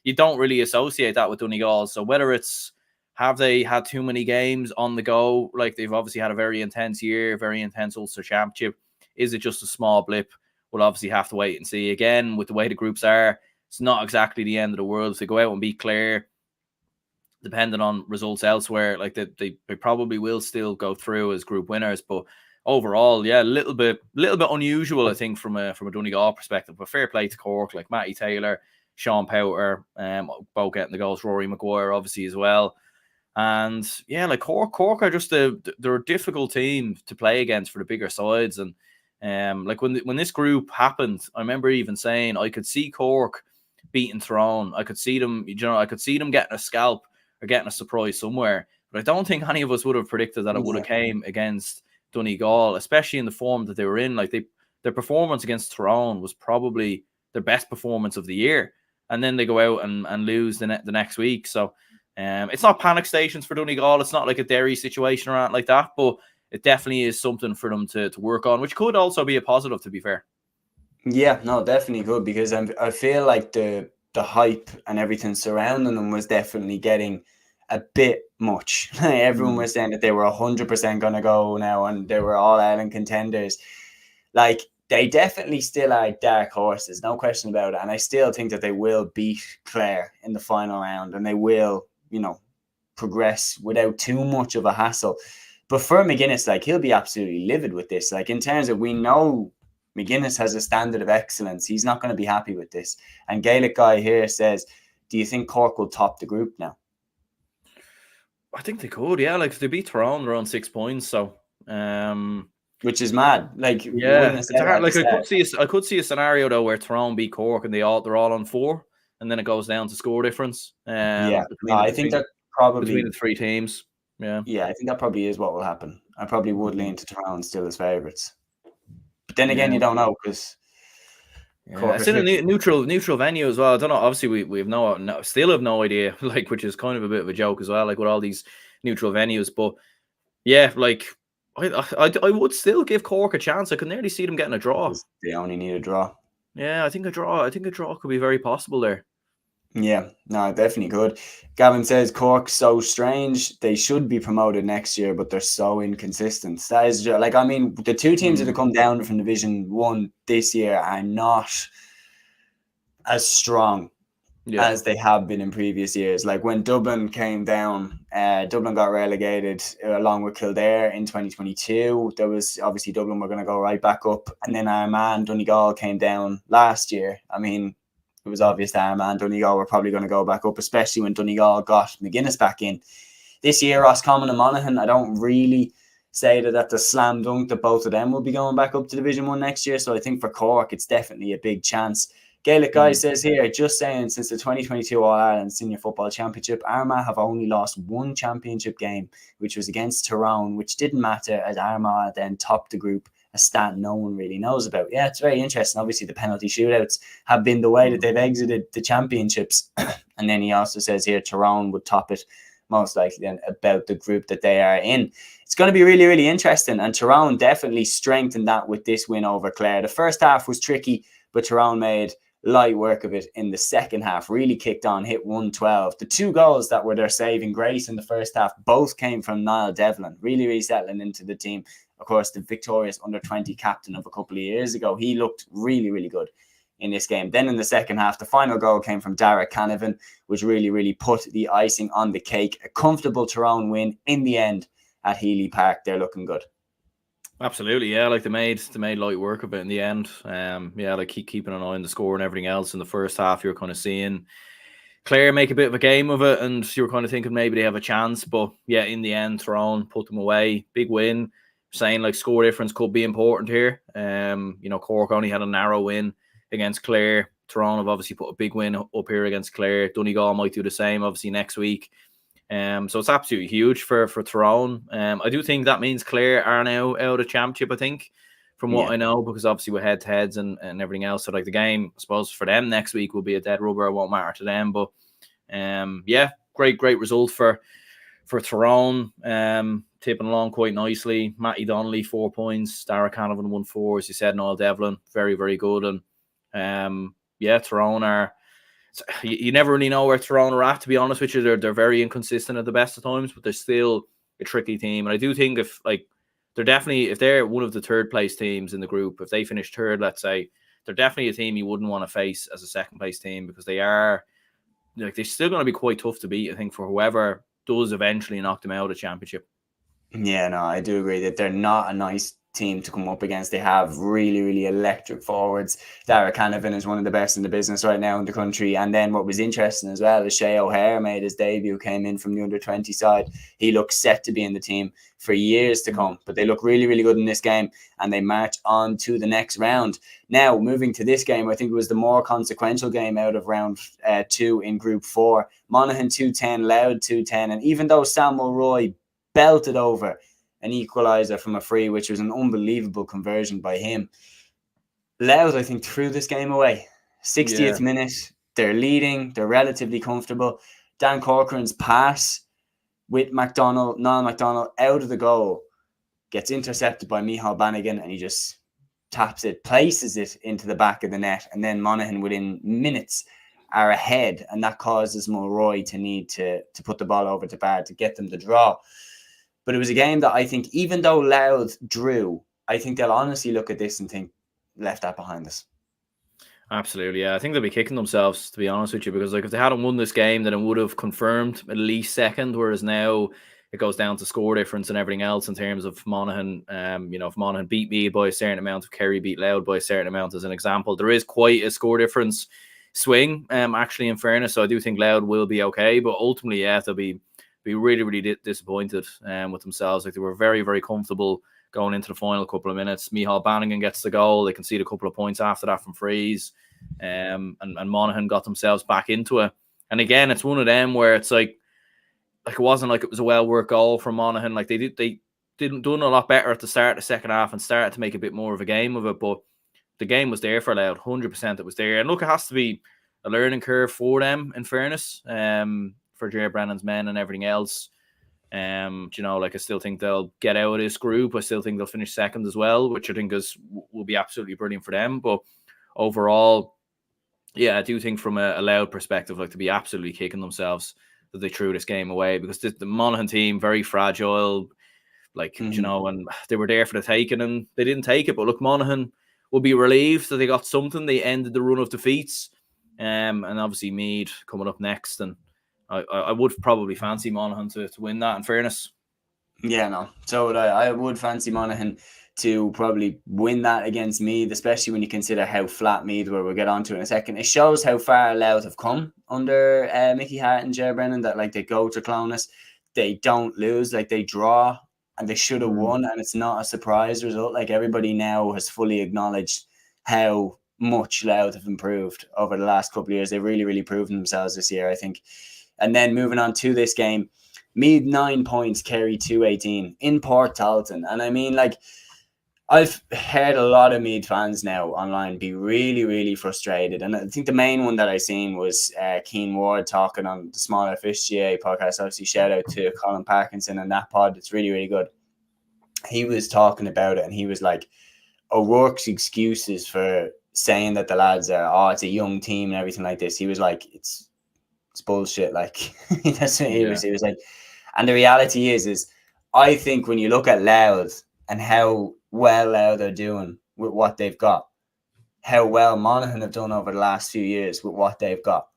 you don't really associate that with Donegal. So whether it's have they had too many games on the go, like they've obviously had a very intense year, very intense Ulster Championship, is it just a small blip? We'll obviously have to wait and see. Again, with the way the groups are, it's not exactly the end of the world. If they go out and beat Clare, depending on results elsewhere, like they probably will still go through as group winners. But overall, yeah, a little bit unusual, I think, from a Donegal perspective. But fair play to Cork, like Matty Taylor, Sean Powter, both getting the goals. Lory Meagher, obviously, as well. And yeah, like Cork are just they're a difficult team to play against for the bigger sides. And like when this group happened, I remember even saying I could see Cork beating Tyrone. I could see them, I could see them getting a scalp or getting a surprise somewhere. But I don't think any of us would have predicted that it would have came against Donegal, especially in the form that they were in. Like their performance against Tyrone was probably their best performance of the year. And then they go out and lose the next week. So it's not panic stations for Donegal. It's not like a Derry situation or anything like that, but it definitely is something for them to work on, which could also be a positive, to be fair. Yeah, no, definitely good, because I feel like the hype and everything surrounding them was definitely getting a bit much. Everyone was saying that they were 100% going to go now and they were All-Ireland contenders. Like, they definitely still are dark horses, no question about it. And I still think that they will beat Clare in the final round and they will, progress without too much of a hassle. But for McGuinness, like, he'll be absolutely livid with this. Like, in terms of, we know McGuinness has a standard of excellence. He's not going to be happy with this. And Gaelic Guy here says, do you think Cork will top the group now? I think they could, yeah. Like, if they beat Tyrone, they're on 6 points. So, which is mad. Like, yeah, it's hard. Like, I could see a scenario though where Tyrone beat Cork and they're all on 4, and then it goes down to score difference. I think that probably between the 3 teams. Yeah, I think that probably is what will happen. I probably would lean to Tyrone still as favourites, but then again, you don't know, because it's in a neutral venue as well. I don't know. Obviously, we have still have no idea. Like, which is kind of a bit of a joke as well. Like, with all these neutral venues, but yeah, like. I would still give Cork a chance. I could nearly see them getting a draw. They only need a draw. Yeah, I think a draw could be very possible there. Yeah, no, definitely could. Gavin says Cork's so strange. They should be promoted next year, but they're so inconsistent. That is, like, I mean, the 2 teams that have come down from Division 1 this year are not as strong as they have been in previous years. Like, when Dublin came down, Dublin got relegated along with Kildare in 2022. There was obviously Dublin were going to go right back up, and then Armagh and Donegal came down last year. I mean, it was obvious that Armagh and Donegal were probably going to go back up, especially when Donegal got McGuinness back in. This year, Roscommon and Monaghan, I don't really say that that's a slam dunk that both of them will be going back up to Division 1 next year. So I think for Cork, it's definitely a big chance. Gaelic Guy says here, just saying, since the 2022 All-Ireland Senior Football Championship, Armagh have only lost 1 championship game, which was against Tyrone, which didn't matter as Armagh then topped the group, a stat no one really knows about. Yeah, it's very interesting. Obviously, the penalty shootouts have been the way that they've exited the championships. And then he also says here, Tyrone would top it most likely then about the group that they are in. It's going to be really, really interesting. And Tyrone definitely strengthened that with this win over Clare. The first half was tricky, but Tyrone made light work of it in the second half, really kicked on, hit 112. The 2 goals that were their saving grace in the first half both came from Niall Devlin, really, really settling into the team. Of course, the victorious under-20 captain of a couple of years ago. He looked really, really good in this game. Then in the second half, the final goal came from Dara Canavan, which really, really put the icing on the cake. A comfortable Tyrone win in the end at Healy Park. They're looking good. Absolutely, yeah. Like, they made light work of it in the end. Like, keeping an eye on the score and everything else. In the first half, you're kind of seeing Clare make a bit of a game of it, and you were kind of thinking maybe they have a chance. But yeah, in the end, Tyrone put them away. Big win. Saying, like, score difference could be important here. Cork only had a narrow win against Clare. Tyrone have obviously put a big win up here against Clare. Donegal might do the same, obviously, next week. So it's absolutely huge for Tyrone. I do think that means Clare are now out of championship, I think, from what I know, because obviously with head-to-heads and everything else. So, like, the game, I suppose, for them next week will be a dead rubber. It won't matter to them. But, great result for Tyrone. Tipping along quite nicely. Matty Donnelly, 4 points. Dara Canavan, 1-4. As you said, Niall Devlin, very, very good. And, Tyrone are... You never really know where Tyrone are at, to be honest with you. They're very inconsistent at the best of times, but they're still a tricky team. And I do think if they're one of the 3rd place teams in the group, if they finish 3rd, let's say, they're definitely a team you wouldn't want to face as a second place team, because they're still going to be quite tough to beat, I think, for whoever does eventually knock them out of the championship. Yeah, no, I do agree that they're not a nice team to come up against. They have really, really electric forwards. Dara Canavan is one of the best in the business right now in the country. And then what was interesting as well is Shea O'Hare made his debut, came in from the under-20 side. He looks set to be in the team for years to come. But they look really, really good in this game, and they march on to the next round. Now, moving to this game, I think it was the more consequential game out of round 2 in Group 4. Monaghan 2-10, Louth 2-10. And even though Samuel Roy belted over an equaliser from a free, which was an unbelievable conversion by him, Louth, I think, threw this game away. 60th minute, they're leading, they're relatively comfortable. Dan Corcoran's pass with Niall McDonald out of the goal gets intercepted by Micheál Bannigan, and he just taps it, places it into the back of the net, and then Monaghan within minutes are ahead, and that causes Mulroy to need to put the ball over to bar to get them the draw. But it was a game that I think, even though Louth drew, I think they'll honestly look at this and think, left that behind us. Absolutely, yeah. I think they'll be kicking themselves, to be honest with you, because if they hadn't won this game, then it would have confirmed at least second, whereas now it goes down to score difference and everything else in terms of Monaghan. If Monaghan beat Meath by a certain amount, if Kerry beat Louth by a certain amount, as an example, there is quite a score difference swing, actually, in fairness. So I do think Louth will be okay, but ultimately, yeah, they'll be really, really disappointed with themselves. Like, they were very, very comfortable going into the final couple of minutes. Micheál Bannigan gets the goal. They concede a couple of points after that from frees. And Monaghan got themselves back into it. And again, it's one of them where it's like it wasn't like it was a well-worked goal from Monaghan. Like, they didn't done a lot better at the start of the second half and started to make a bit more of a game of it. But the game was there for Louth. 100% it was there. And look, it has to be a learning curve for them, in fairness. For Jerry Brennan's men and everything else. I still think they'll get out of this group. I still think they'll finish second as well, which I think will be absolutely brilliant for them. But overall, yeah, I do think from a Louth perspective, like, to be absolutely kicking themselves that they threw this game away, because the Monaghan team, very fragile, and they were there for the taking and they didn't take it. But look, Monaghan will be relieved that they got something. They ended the run of defeats, and obviously Meath coming up next, and I would probably fancy Monaghan to win that, in fairness. Yeah, no. So would I. I would fancy Monaghan to probably win that against Meath, especially when you consider how flat Meath were. We'll get on to it in a second. It shows how far Louth have come under Mickey Hart and Ger Brennan, that like they go to Clonus, they don't lose, like they draw, and they should have won, and it's not a surprise result. Like, everybody now has fully acknowledged how much Louth have improved over the last couple of years. They've really, really proven themselves this year, I think. And then moving on to this game, Meath 9 points, Kerry 2-18 in Port Tailteann. And I mean, like, I've heard a lot of Meath fans now online be really, really frustrated. And I think the main one that I seen was Keane Ward talking on the Smaller Fish GA podcast. Obviously, shout out to Colin Parkinson and that pod. It's really, really good. He was talking about it, and he was like, O'Rourke's excuses for saying that the lads are, it's a young team and everything like this. He was like, it's bullshit. Like, that's what he was. He was like, and the reality is I think when you look at Louth and how well Louth are doing with what they've got, how well Monaghan have done over the last few years with what they've got,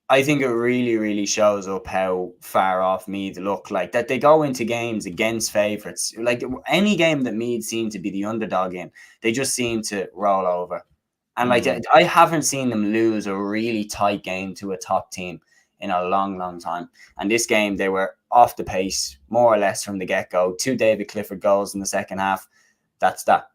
I think it really, really shows up how far off Meath look. Like, that they go into games against favourites. Like, any game that Meath seem to be the underdog in, they just seem to roll over. And like, I haven't seen them lose a really tight game to a top team in a long, long time. And this game, they were off the pace, more or less, from the get-go. 2 David Clifford goals in the second half. That's that.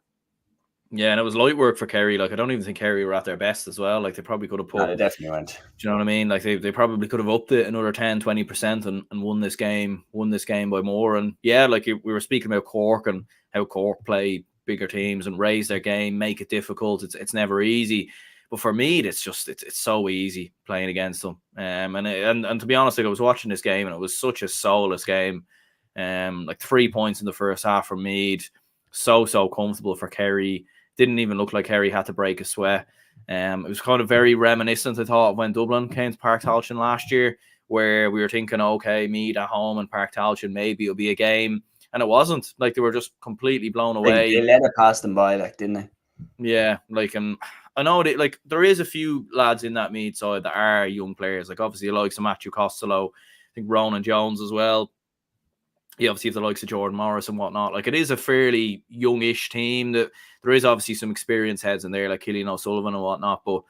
Yeah, and it was light work for Kerry. Like, I don't even think Kerry were at their best as well. Like, they probably could have put... No, they definitely went. Do you know what I mean? Like, they probably could have upped it another 10, 20% and won this game by more. And yeah, like, we were speaking about Cork and how Cork play bigger teams and raise their game, make it difficult. It's never easy. But for me, it's so easy playing against them. And to be honest, like, I was watching this game and it was such a soulless game. Like 3 points in the first half for Meath. So comfortable for Kerry. Didn't even look like Kerry had to break a sweat. It was kind of very reminiscent, I thought, of when Dublin came to Park Táilteann last year, where we were thinking, okay, Meath at home and Park Táilteann, maybe it'll be a game. And it wasn't. Like, they were just completely blown away. They let it pass them by, like, didn't they? Yeah, like, and I know that like there is a few lads in that Meath side that are young players. Like obviously the likes of Matthew Costello, I think Ronan Jones as well. You obviously have the likes of Jordan Morris and whatnot. Like it is a fairly youngish team. That there is obviously some experienced heads in there, like Killian O'Sullivan and whatnot. But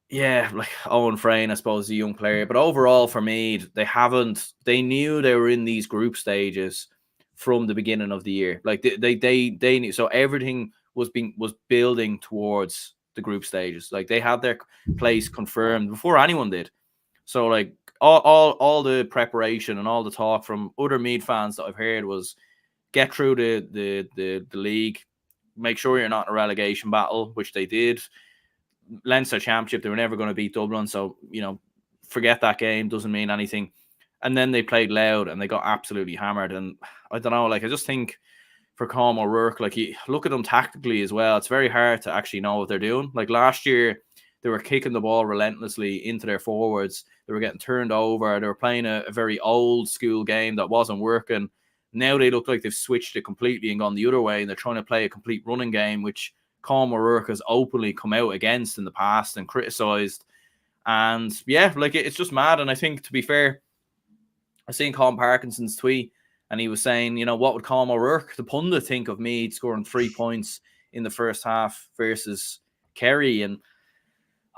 yeah, like Owen Frayne, I suppose, is a young player. But overall, for me, they knew they were in these group stages from the beginning of the year. Like they knew, so everything was building towards the group stages. Like they had their place confirmed before anyone did. So like all the preparation and all the talk from other Meath fans that I've heard was get through the league, make sure you're not in a relegation battle, which they did. Leinster Championship, they were never going to beat Dublin, so forget that game, doesn't mean anything. And then they played Louth and they got absolutely hammered. And I don't know, like I just think for Colm O'Rourke, like you look at them tactically as well, it's very hard to actually know what they're doing. Like last year, they were kicking the ball relentlessly into their forwards. They were getting turned over. They were playing a very old school game that wasn't working. Now they look like they've switched it completely and gone the other way, and they're trying to play a complete running game, which Colm O'Rourke has openly come out against in the past and criticised. And yeah, like it's just mad. And I think, to be fair, I seen Colin Parkinson's tweet, and he was saying, what would Colm O'Rourke, the pundit, think of Meath scoring 3 points in the first half versus Kerry? And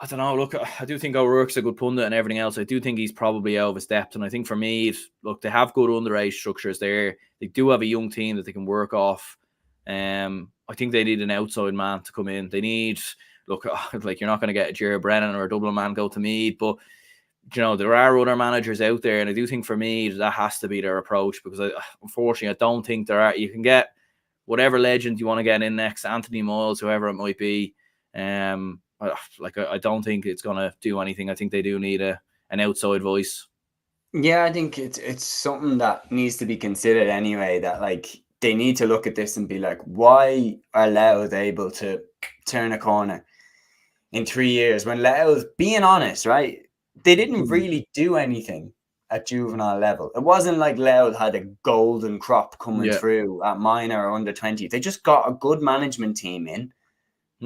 I don't know, look, I do think O'Rourke's a good pundit and everything else. I do think he's probably out of his depth. And I think for Meath, look, they have good underage structures there. They do have a young team that they can work off. I think they need an outside man to come in. They need, look, like you're not going to get a Jerry Brennan or a Dublin man go to Meath, but there are other managers out there, and I do think for me that has to be their approach, because unfortunately I don't think there are. You can get whatever legend you want to get in next, Anthony Miles, whoever it might be. I don't think it's going to do anything. I think they do need an outside voice. Yeah, I think it's something that needs to be considered anyway, that like they need to look at this and be like, why are Louth able to turn a corner in 3 years when Louth, being honest, right, they didn't really do anything at juvenile level. It wasn't like Louth had a golden crop coming through at minor or under 20. They just got a good management team in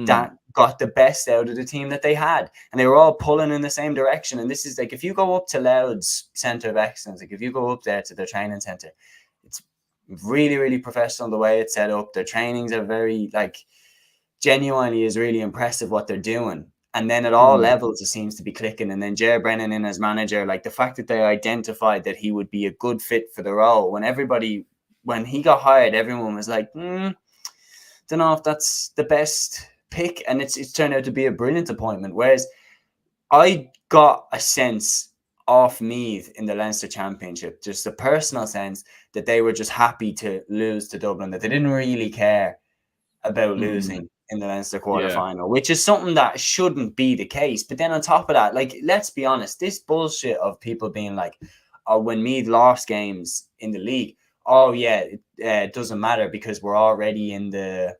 that got the best out of the team that they had. And they were all pulling in the same direction. And this is like, if you go up to Louth's Centre of Excellence, like if you go up there to their training centre, it's really, really professional the way it's set up. Their trainings are very, like, genuinely is really impressive what they're doing. And then at all levels, it seems to be clicking. And then Jerry Brennan in as manager, like the fact that they identified that he would be a good fit for the role. When he got hired, everyone was like, don't know if that's the best pick. And it's turned out to be a brilliant appointment. Whereas I got a sense off Meath in the Leinster Championship, just a personal sense that they were just happy to lose to Dublin, that they didn't really care about losing in the Leinster quarterfinal, which is something that shouldn't be the case. But then on top of that, like, let's be honest, this bullshit of people being like, oh, when Meath lost games in the league, oh yeah, it doesn't matter because we're already in the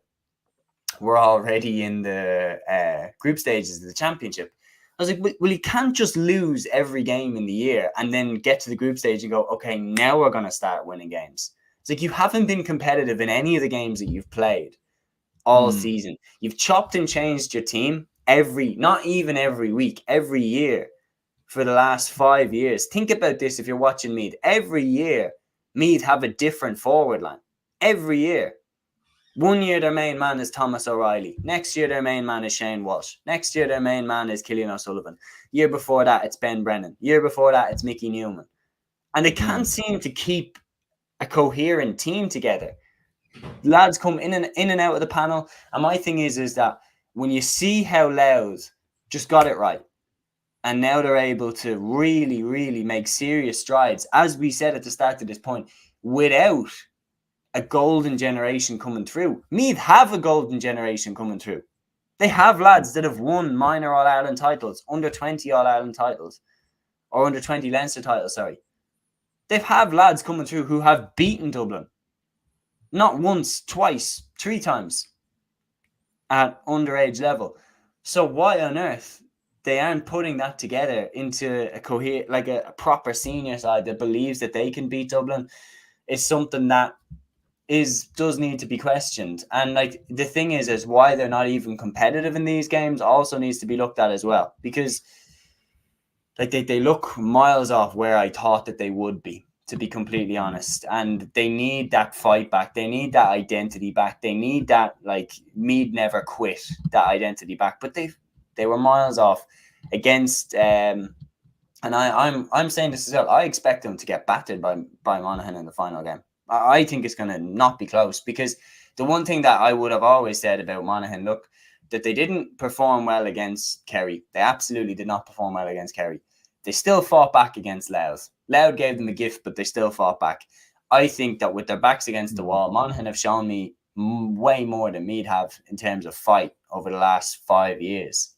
group stages of the championship. I was like, well, you can't just lose every game in the year and then get to the group stage and go, okay, now we're going to start winning games. It's like you haven't been competitive in any of the games that you've played all season. You've chopped and changed your team not even every week, every year for the last 5 years. Think about this if you're watching Meath. Every year, Meath have a different forward line. Every year. 1 year, their main man is Thomas O'Reilly. Next year, their main man is Shane Walsh. Next year, their main man is Killian O'Sullivan. Year before that, it's Ben Brennan. Year before that, it's Mickey Newman. And they can't seem to keep a coherent team together. Lads come in and out of the panel. And my thing is that when you see how Louth just got it right, and now they're able to really, really make serious strides, as we said at the start of this point, without a golden generation coming through. Meath have a golden generation coming through. They have lads that have won minor All-Ireland titles, under 20 All-Ireland titles, or under 20 Leinster titles, sorry. They've have lads coming through who have beaten Dublin. Not once, twice, 3 times at underage level. So why on earth they aren't putting that together into a proper senior side that believes that they can beat Dublin is something that does need to be questioned. And like the thing is why they're not even competitive in these games also needs to be looked at as well, because like they look miles off where I thought that they would be, to be completely honest. And they need that fight back. They need that identity back. They need that, like, Mead never quit, that identity back. But they were miles off against and I'm saying this as well. I expect them to get battered by Monaghan in the final game. I think it's going to not be close, because the one thing that I would have always said about Monaghan, look, that they didn't perform well against Kerry. They absolutely did not perform well against Kerry. They still fought back against Louth. Louth gave them a gift, but they still fought back. I think that with their backs against the wall, Monaghan have shown me way more than Mead have in terms of fight over the last 5 years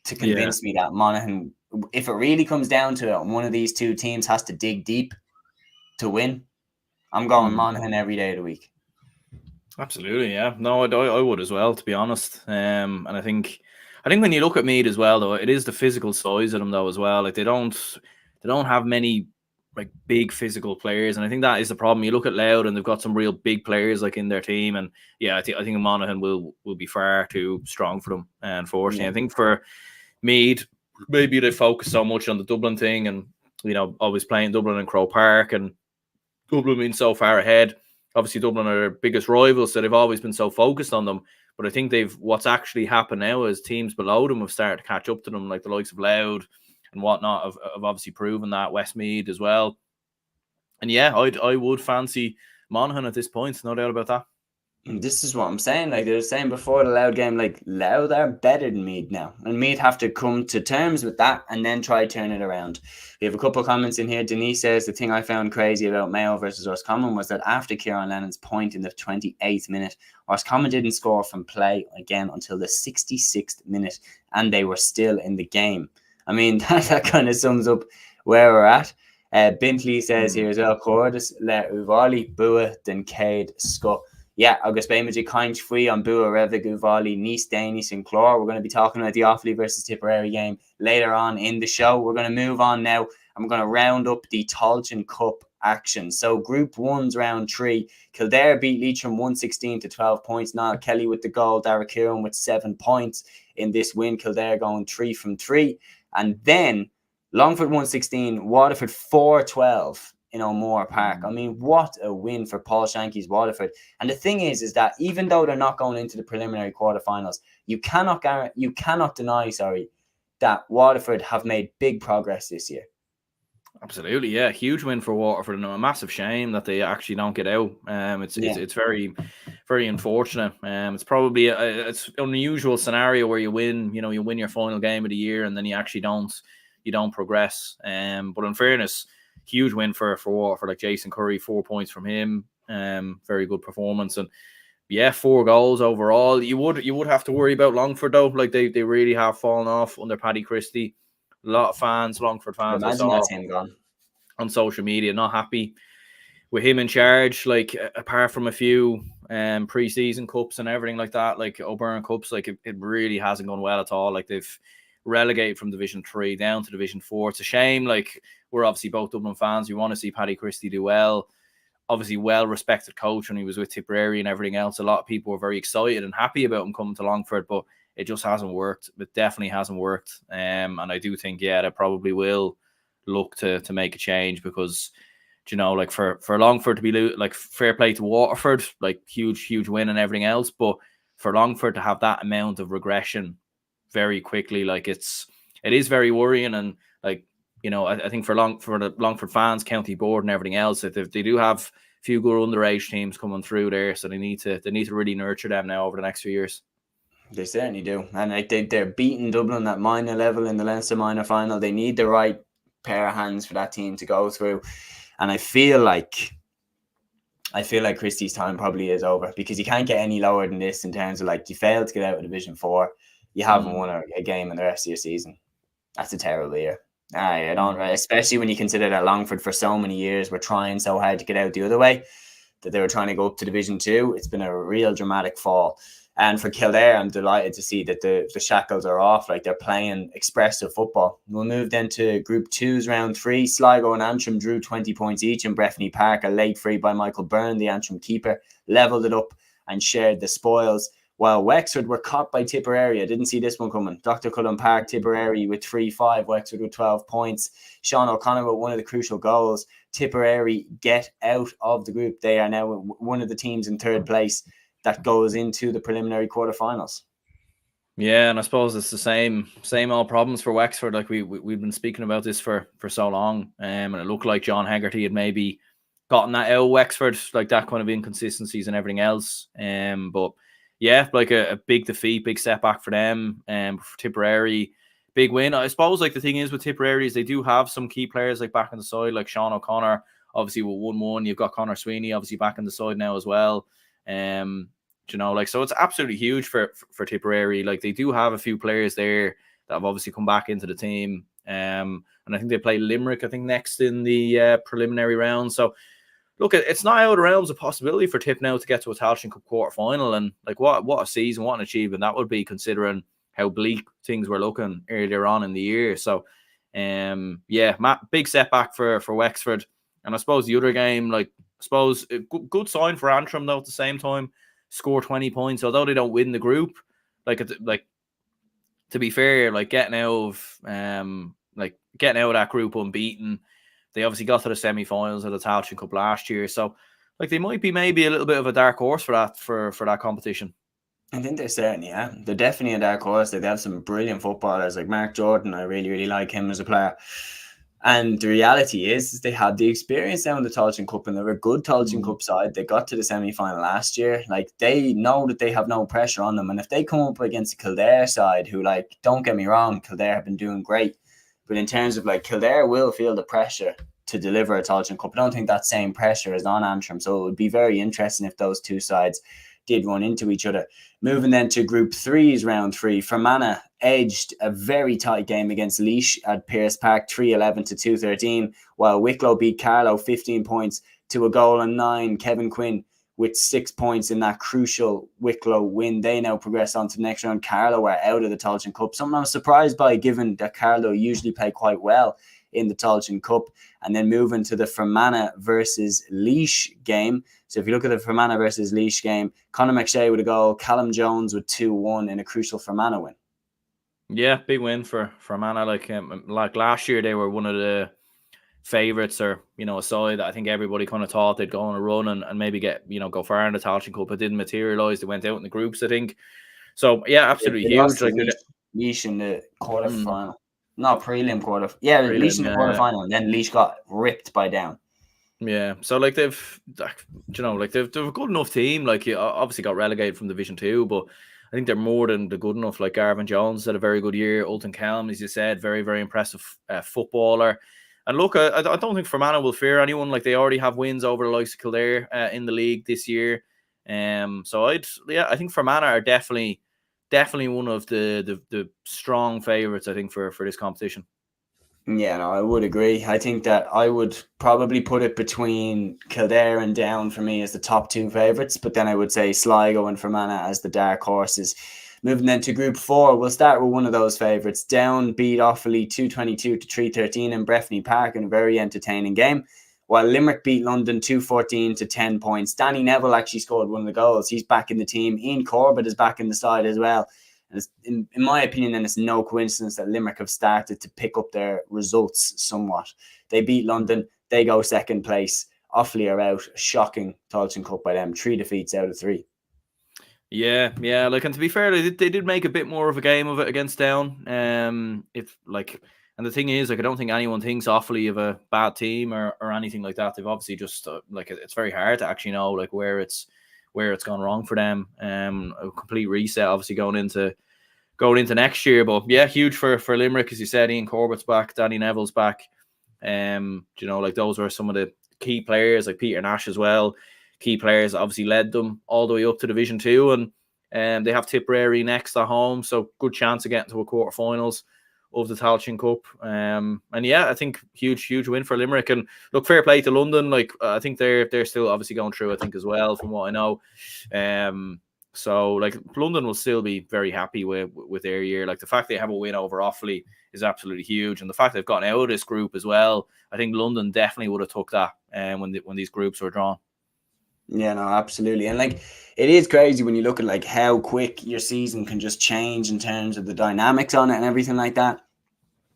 to convince me that Monaghan, if it really comes down to it, and one of these two teams has to dig deep to win, I'm going Monaghan every day of the week. Absolutely, yeah. No, I would as well, to be honest. And I think when you look at Mead as well, though, it is the physical size of them though as well. Like they don't have many like big physical players, and I think that is the problem. You look at Louth, and they've got some real big players like in their team, and yeah, I think Monaghan will be far too strong for them. Unfortunately, I think for Mead, maybe they focus so much on the Dublin thing, and always playing Dublin and Croke Park, and Dublin being so far ahead. Obviously, Dublin are their biggest rivals, so they've always been so focused on them. But I think what's actually happened now is teams below them have started to catch up to them, like the likes of Louth and whatnot have obviously proven that. Westmeath as well. And yeah, I would fancy Monaghan at this point, no doubt about that. This is what I'm saying. Like they were saying before the Louth game, like Louth are better than Mead now, and Mead have to come to terms with that and then try to turn it around. We have a couple of comments in here. Denise says the thing I found crazy about Mayo versus Roscommon was that after Kieran Lennon's point in the 28th minute, Roscommon didn't score from play again until the 66th minute, and they were still in the game. I mean, that kind of sums up where we're at. Bentley says here as well, Cordis, Le Uvali, Bua, Den Cade, Scut. Yeah, agus Béimeji Kaint Fui on Bua Revig Uvali, Nice Danis and Clore. We're going to be talking about the Offaly versus Tipperary game later on in the show. We're going to move on now, and we're going to round up the Táilteann Cup action. So Group 1's round 3. Kildare beat Leitrim 116 to 12 points. Niall Kelly with the goal, Dara Kieran with 7 points in this win. Kildare going 3 from 3. And then Longford 116, Waterford 4-12 in O'Moore Park. I mean, what a win for Paul Shanky's Waterford. And the thing is that even though they're not going into the preliminary quarterfinals, you cannot deny that Waterford have made big progress this year. Absolutely, yeah, huge win for Waterford, and a massive shame that they actually don't get out. It's very, very unfortunate. It's probably it's an unusual scenario where you win your final game of the year, and then you actually don't progress. But in fairness, huge win for Waterford. Like Jason Curry, 4 points from him. Very good performance, and yeah, 4 goals overall. You would have to worry about Longford though. Like they really have fallen off under Paddy Christy. A lot of fans, Longford fans, imagine that's him gone on social media, not happy with him in charge. Like apart from a few pre-season cups and everything like that, like O'Byrne Cups, like it really hasn't gone well at all. Like they've relegated from Division 3 down to Division 4. It's a shame. Like we're obviously both Dublin fans. We want to see Paddy Christy do well. Obviously, well-respected coach when he was with Tipperary and everything else. A lot of people were very excited and happy about him coming to Longford, but it just hasn't worked. It definitely hasn't worked. And I do think, yeah, they probably will look to make a change because, like for Longford to be like fair play to Waterford, like huge win and everything else. But for Longford to have that amount of regression very quickly, like it is very worrying. And like, I think for the Longford fans, county board and everything else, that they do have a few good underage teams coming through there. So they need to really nurture them now over the next few years. They certainly do. And like they're beating Dublin at minor level in the Leinster minor final. They need the right pair of hands for that team to go through. And I feel like Christy's time probably is over, because you can't get any lower than this in terms of like you failed to get out of Division 4. You haven't won a game in the rest of your season. That's a terrible year. I don't, especially when you consider that Longford for so many years were trying so hard to get out the other way, that they were trying to go up to Division 2. It's been a real dramatic fall. And for Kildare, I'm delighted to see that the shackles are off. Like, they're playing expressive football. We'll move then to Group 2's round 3. Sligo and Antrim drew 20 points each in Breffni Park. A late free by Michael Byrne, the Antrim keeper, levelled it up and shared the spoils. While Wexford were caught by Tipperary. I didn't see this one coming. Dr. Cullen Park, Tipperary with 3-5. Wexford with 12 points. Sean O'Connor with one of the crucial goals. Tipperary get out of the group. They are now one of the teams in third place that goes into the preliminary quarterfinals. Yeah, and I suppose it's the same old problems for Wexford. Like we've been speaking about this for so long, and it looked like John Hegarty had maybe gotten that out of Wexford, like that kind of inconsistencies and everything else. But yeah, like a big defeat, big setback for them. For Tipperary, big win. I suppose like the thing is with Tipperary is they do have some key players like back on the side, like Sean O'Connor, obviously with 1-1. You've got Conor Sweeney obviously back on the side now as well. You know, like, so it's absolutely huge for Tipperary. Like, they do have a few players there that have obviously come back into the team. And I think they play Limerick, I think, next in the preliminary round. So, look, it's not out of realms of possibility for Tip now to get to a Tailteann Cup quarter final. And like, what a season, what an achievement that would be, considering how bleak things were looking earlier on in the year. So, yeah, big setback for Wexford. And I suppose the other game, like, I suppose a good sign for Antrim though at the same time. Score 20 points, although they don't win the group. Like to be fair, like getting out of that group unbeaten, they obviously got to the semi-finals of the Tailteann Cup last year. So like they might be maybe a little bit of a dark horse for that competition. I think they're certainly, yeah. They're definitely a dark horse. They have some brilliant footballers like Mark Jordan. I really, really like him as a player. And the reality is they had the experience now in the Tailteann Cup, and they were a good Tailteann Cup side. They got to the semi-final last year. Like, they know that they have no pressure on them. And if they come up against a Kildare side who, like, don't get me wrong, Kildare have been doing great. But in terms of, like, Kildare will feel the pressure to deliver a Tailteann Cup. I don't think that same pressure is on Antrim. So it would be very interesting if those two sides did run into each other. Moving then to Group 3's round 3, Fermanagh edged a very tight game against Laois at Pearse Park, 3-11 to 2-13, while Wicklow beat Carlow 15 points to a goal and 9. Kevin Quinn with 6 points in that crucial Wicklow win. They now progress on to the next round. Carlow are out of the Tailteann Cup. Something I was surprised by, given that Carlow usually play quite well in the Tailteann Cup. And then moving to the Fermanagh versus Laois game. So if you look at the Fermanagh versus Laois game, Conor McShay with a goal, Callum Jones with 2-1 in a crucial Fermanagh win. Yeah, big win for Fermanagh. Like last year, they were one of the favourites, or a side that I think everybody kind of thought they'd go on a run and maybe get go far in the Tailteann Cup. It didn't materialise. They went out in the groups, I think. So yeah, absolutely huge. Like Laois in the quarter final. Not prelim quarter. Yeah, Laois in the quarter final, and then Laois got ripped by Down. Yeah, so like they've a good enough team. Like, you obviously got relegated from Division 2, but I think they're more than the good enough. Like Garvin Jones had a very good year. Ulton Kelm, as you said, very, very impressive footballer. And look, I don't think Fermanagh will fear anyone. Like, they already have wins over the likes of Kildare in the league this year. So I think Fermanagh are definitely one of the strong favourites, I think, for this competition. Yeah, no, I would agree. I think that I would probably put it between Kildare and Down for me as the top two favourites, but then I would say Sligo and Fermanagh as the dark horses. Moving then to Group 4, we'll start with one of those favourites. Down beat Offaly 222 to 313 in Breffni Park in a very entertaining game, while Limerick beat London 214 to 10 points. Danny Neville actually scored one of the goals. He's back in the team. Ian Corbett is back in the side as well. In my opinion, and it's no coincidence that Limerick have started to pick up their results somewhat. They beat London. They go second place. Offaly are out. Shocking Tailteann Cup by them. 3 defeats out of 3. Yeah. Like, and to be fair, they did make a bit more of a game of it against Down. And the thing is, like, I don't think anyone thinks Offaly of a bad team or anything like that. They've obviously just it's very hard to actually know like where it's gone wrong for them. A complete reset, obviously going into next year. But yeah, huge for Limerick, as you said. Ian Corbett's back, Danny Neville's back. Like, those were some of the key players, like Peter Nash as well. Key players obviously led them all the way up to Division 2, and they have Tipperary next at home, so good chance of getting to a quarterfinals of the Tailteann Cup. And yeah, I think huge win for Limerick. And look, fair play to London. Like, I think they're still obviously going through, I think, as well, from what I know. So like London will still be very happy with their year. Like the fact they have a win over Offaly is absolutely huge, and the fact they've gotten out of this group as well. I think London definitely would have took that when these groups were drawn. Yeah, no, absolutely. And like it is crazy when you look at like how quick your season can just change in terms of the dynamics on it and everything like that.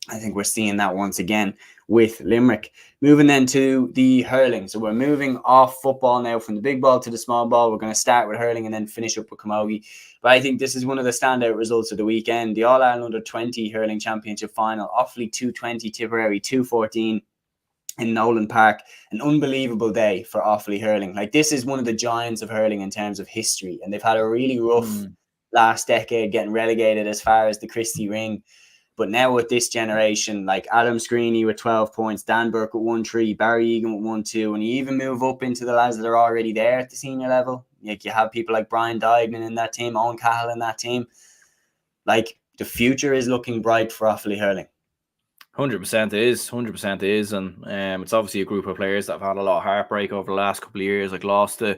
I think we're seeing that once again with Limerick. Moving then to the hurling. So we're moving off football now from the big ball to the small ball. We're going to start with hurling and then finish up with camogie. But I think this is one of the standout results of the weekend. The All-Ireland Under-20 Hurling Championship final. Offaly 220, Tipperary 214 in Nolan Park. An unbelievable day for Offaly hurling. Like this is one of the giants of hurling in terms of history. And they've had a really rough last decade getting relegated as far as the Christy ring. But now with this generation, like Adam Screeney with 12 points, Dan Burke with 1-3, Barry Egan with 1-2, and you even move up into the lads that are already there at the senior level. Like you have people like Brian Dignan in that team, Owen Cahill in that team. Like the future is looking bright for Offaly hurling. 100% is, and it's obviously a group of players that have had a lot of heartbreak over the last couple of years. Like lost the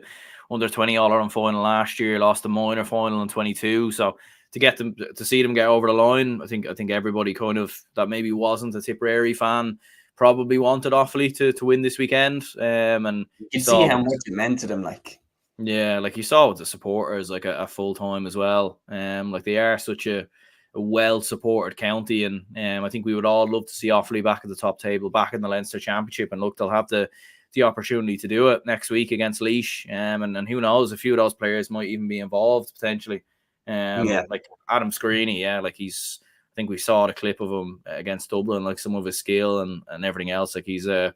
Under-20 All-Ireland final last year, lost the minor final in 22. So to get them to see them get over the line, I think everybody kind of that maybe wasn't a Tipperary fan probably wanted Offaly to win this weekend. And you can see how much it meant to them. Like you saw with the supporters like a full time as well. Like they are such a well supported county, and I think we would all love to see Offaly back at the top table, back in the Leinster Championship. And look, they'll have the opportunity to do it next week against Laois. And who knows, a few of those players might even be involved potentially. Like Adam Screeney, like I think we saw the clip of him against Dublin, like some of his skill and everything else. Like he's a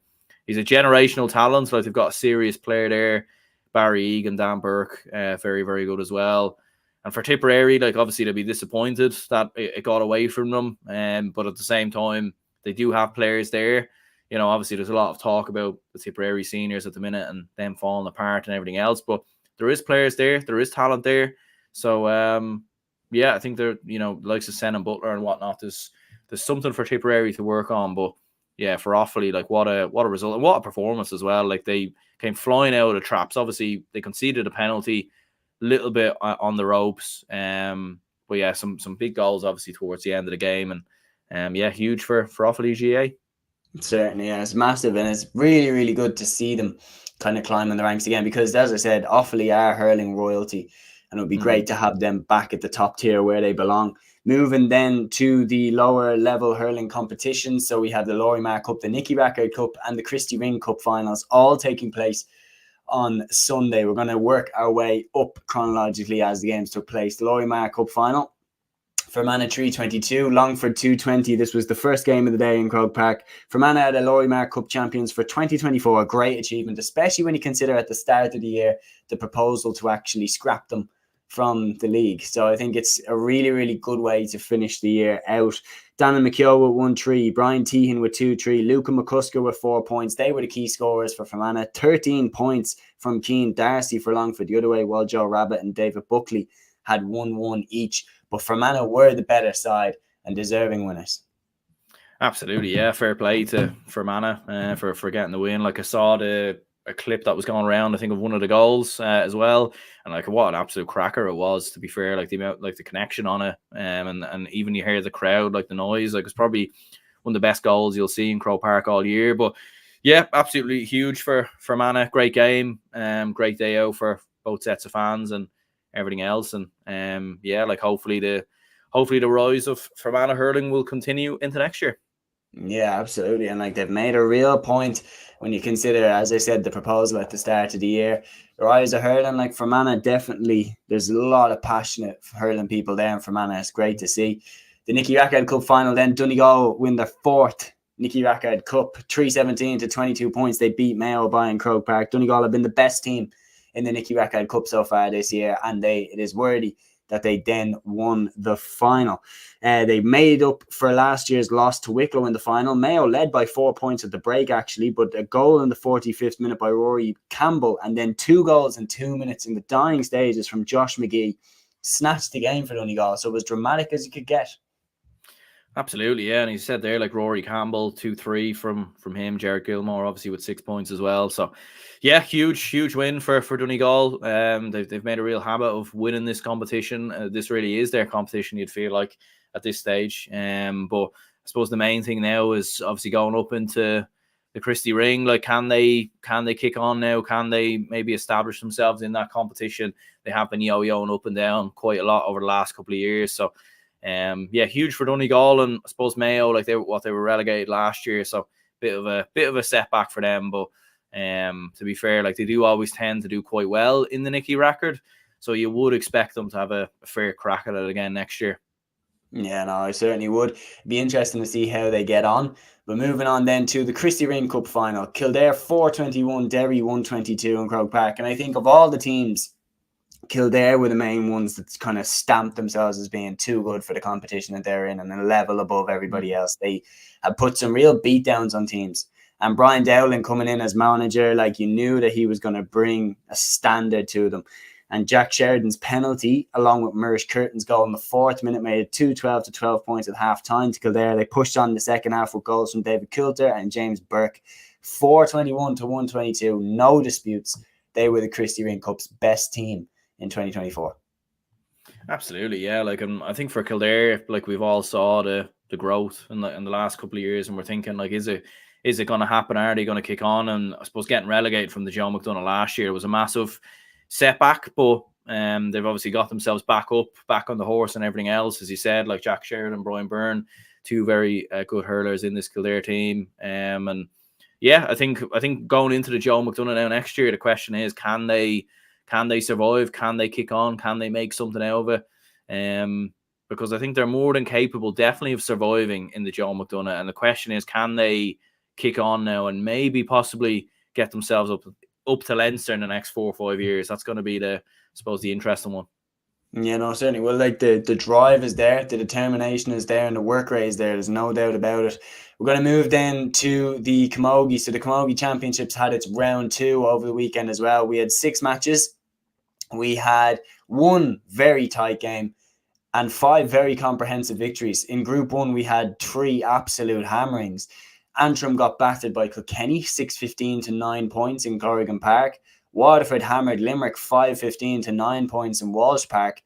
generational talent. Like they've got a serious player there. Barry Egan, Dan Burke, very, very good as well. And for Tipperary, like obviously they'll be disappointed that it got away from them. But at the same time, they do have players there. You know, obviously there's a lot of talk about the Tipperary seniors at the minute and them falling apart and everything else. But there is players there. There is talent there. So, I think they're, likes of Sen and Butler and whatnot. There's something for Tipperary to work on. But yeah, for Offaly, like what a result and what a performance as well. Like they came flying out of traps. Obviously, they conceded a penalty, little bit on the ropes. But yeah, some big goals obviously towards the end of the game, and huge for Offaly GA. Certainly, yeah, it's massive, and it's really, really good to see them kind of climbing the ranks again. Because as I said, Offaly are hurling royalty, and it would be great to have them back at the top tier where they belong. Moving then to the lower level hurling competitions. So we have the Lory Meagher Cup, the Nicky Rackard Cup, and the Christy Ring Cup finals, all taking place on Sunday. We're going to work our way up chronologically as the games took place. The Lory Meagher Cup final, Fermanagh 322, Longford 220. This was the first game of the day in Croke Park. Fermanagh are the Lory Meagher Cup champions for 2024. A great achievement, especially when you consider at the start of the year the proposal to actually scrap them from the league. So I think it's a really, really good way to finish the year out. Dannon McKeough with 1-3, Brian Teehan with 2-3, Luca McCusker with 4 points. They were the key scorers for Fermanagh. 13 points from Keane Darcy for Longford the other way, while Joe Rabbit and David Buckley had 1-1 each. But Fermanagh were the better side and deserving winners. Absolutely, yeah. Fair play to Fermanagh for getting the win. Like I saw a clip that was going around, I think, of one of the goals as well, and like what an absolute cracker it was. To be fair, like the amount, like the connection on it, and even you hear the crowd, like the noise, like it's probably one of the best goals you'll see in Croke Park all year. But yeah, absolutely huge for Fermanagh. Great game, great day out for both sets of fans and everything else, and like hopefully the rise of Fermanagh hurling will continue into next year. Yeah, absolutely. And like they've made a real point when you consider, as I said, the proposal at the start of the year. The rise of hurling, like Fermanagh, definitely there's a lot of passionate hurling people there in Fermanagh. It's great to see. The Nicky Rackard Cup final, then Donegal win their fourth Nicky Rackard Cup, 317 to 22 points. They beat Mayo by in Croke Park. Donegal have been the best team in the Nicky Rackard Cup so far this year, and it is worthy that they then won the final. They made up for last year's loss to Wicklow in the final. Mayo led by 4 points at the break, actually, but a goal in the 45th minute by Rory Campbell, and then 2 goals in 2 minutes in the dying stages from Josh McGee snatched the game for Donegal. So it was dramatic as you could get. Absolutely, yeah. And he said there, like Rory Campbell, 2-3 from him. Jared Gilmore, obviously, with 6 points as well. So, yeah, huge win for Donegal. They've made a real habit of winning this competition. This really is their competition, you'd feel like, at this stage. But I suppose the main thing now is obviously going up into the Christy ring. Like, can they kick on now? Can they maybe establish themselves in that competition? They have been yo-yoing up and down quite a lot over the last couple of years. So, yeah, huge for Donegal, and I suppose Mayo, like they were relegated last year, so bit of a setback for them. But to be fair, like they do always tend to do quite well in the Nicky Rackard, so you would expect them to have a fair crack at it again next year. Yeah, no, I certainly would. Be interesting to see how they get on. But moving on then to the Christy Ring Cup final. Kildare 421, Derry 122 in Croke Park. And I think of all the teams, Kildare were the main ones that kind of stamped themselves as being too good for the competition that they're in and a level above everybody else. They have put some real beatdowns on teams. And Brian Dowling coming in as manager, like you knew that he was going to bring a standard to them. And Jack Sheridan's penalty, along with Murish Curtin's goal in the 4th minute, made it 2-12 to 12 points at half time to Kildare. They pushed on the second half with goals from David Coulter and James Burke. 421 to 122, no disputes. They were the Christy Ring Cup's best team in 2024. Absolutely, yeah. Like, I think for Kildare, like we've all saw the growth in the last couple of years, and we're thinking, like, is it going to happen? Are they going to kick on? And I suppose getting relegated from the Joe McDonagh last year was a massive setback, but they've obviously got themselves back on the horse and everything else, as you said, like Jack Sheridan, Brian Byrne, two very good hurlers in this Kildare team. And yeah, I think going into the Joe McDonagh now next year, the question is, can they survive? Can they kick on? Can they make something out of it? Because I think they're more than capable, definitely, of surviving in the Joe McDonagh. And the question is, can they kick on now and maybe possibly get themselves up to Leinster in the next 4 or 5 years? That's going to be the interesting one. Yeah, no, certainly. Well, like the drive is there, the determination is there, and the work rate is there. There's no doubt about it. We're going to move then to the Camogie. So the Camogie Championships had its round 2 over the weekend as well. We had 6 matches. We had 1 very tight game and 5 very comprehensive victories. In Group 1, we had 3 absolute hammerings. Antrim got battered by Kilkenny, 6-15 to 9 points in Corrigan Park. Waterford hammered Limerick 5-15 to 9 points in Walsh Park.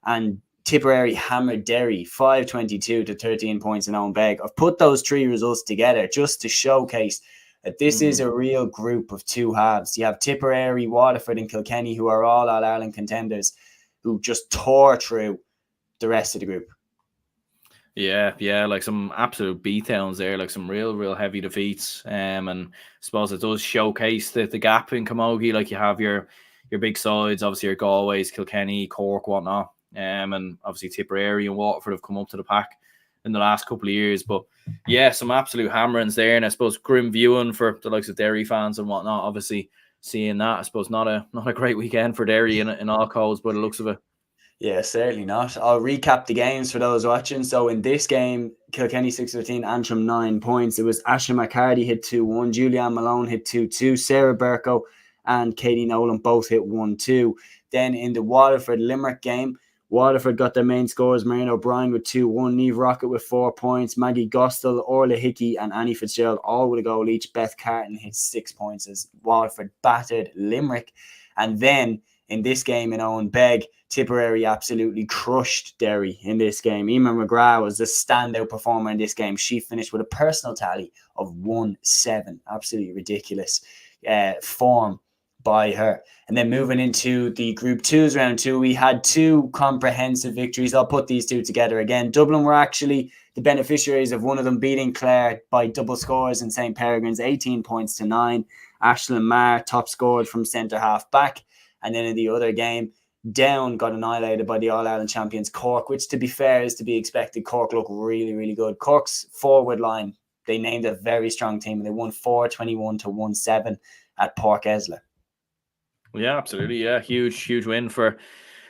And Tipperary hammered Derry 5-22 to 13 points in Owen Beg. I've put those 3 results together just to showcase that this is a real group of 2 halves. You have Tipperary, Waterford and Kilkenny, who are all All-Ireland contenders, who just tore through the rest of the group. Yeah, like some absolute beatdowns there, like some real heavy defeats. And I suppose it does showcase the gap in Camogie. Like you have your big sides, obviously your Galways, Kilkenny, Cork, whatnot. And obviously Tipperary and Waterford have come up to the pack in the last couple of years. But yeah, some absolute hammerings there. And I suppose grim viewing for the likes of Derry fans and whatnot. Obviously seeing that, I suppose not a great weekend for Derry in all codes, by the looks of it. Yeah, certainly not. I'll recap the games for those watching. So in this game, Kilkenny 6-15, Antrim 9 points. It was Ashley McCarty hit 2-1, Julianne Malone hit 2-2, Sarah Burko and Katie Nolan both hit 1-2. Then in the Waterford Limerick game, Waterford got their main scorers, Marion O'Brien with 2-1, Niamh Rocket with 4 points, Maggie Gostel, Orla Hickey and Annie Fitzgerald all with a goal each. Beth Carton hit 6 points as Waterford battered Limerick. And then in this game in Owen Beg, Tipperary absolutely crushed Derry in this game. Emer McGrath was the standout performer in this game. She finished with a personal tally of 1-7. Absolutely ridiculous form by her. And then moving into the Group 2's round 2, we had 2 comprehensive victories. I'll put these 2 together again. Dublin were actually the beneficiaries of one of them beating Clare by double scores in St. Peregrine's, 18 points to 9. Aisling Marr top scored from centre half back. And then in the other game, Down got annihilated by the All-Ireland champions Cork, which, to be fair, is to be expected. Cork look really good. Cork's forward line, they named a very strong team, and they won 4-21 to 1-7 at Páirc Esler. Yeah, absolutely. Yeah, huge win for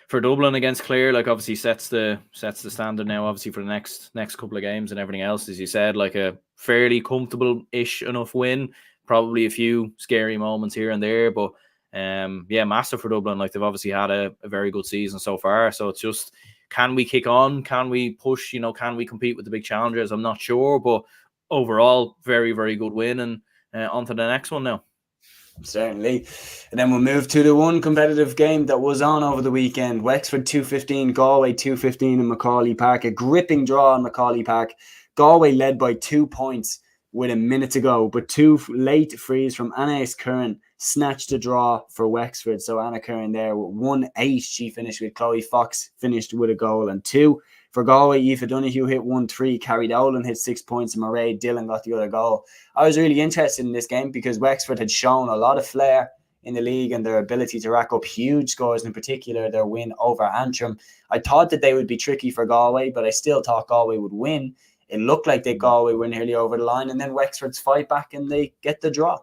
Dublin against Clare. Like, obviously sets the standard now, obviously, for the next couple of games and everything else. As you said, like a fairly comfortable-ish enough win. Probably a few scary moments here and there, but yeah, massive for Dublin. Like, they've obviously had a very good season so far. So it's just, can we kick on? Can we push? Can we compete with the big challengers? I'm not sure, but overall, very, very good win. And on to the next one now. Certainly. And then we'll move to the one competitive game that was on over the weekend. Wexford 2-15, Galway 2-15 in Macaulay Park. A gripping draw in Macaulay Park. Galway led by 2 points with a minute to go, but 2 late frees from Anais Curran snatched the draw for Wexford. So Anna Curran there with 1-8. She finished with Chloe Fox, finished with a goal and 2. For Galway, Aoife Donoghue hit 1-3. Carrie Dolan hit 6 points. And Mairead Dillon got the other goal. I was really interested in this game because Wexford had shown a lot of flair in the league and their ability to rack up huge scores, in particular their win over Antrim. I thought that they would be tricky for Galway, but I still thought Galway would win. It looked like Galway were nearly over the line, and then Wexford's fight back and they get the draw.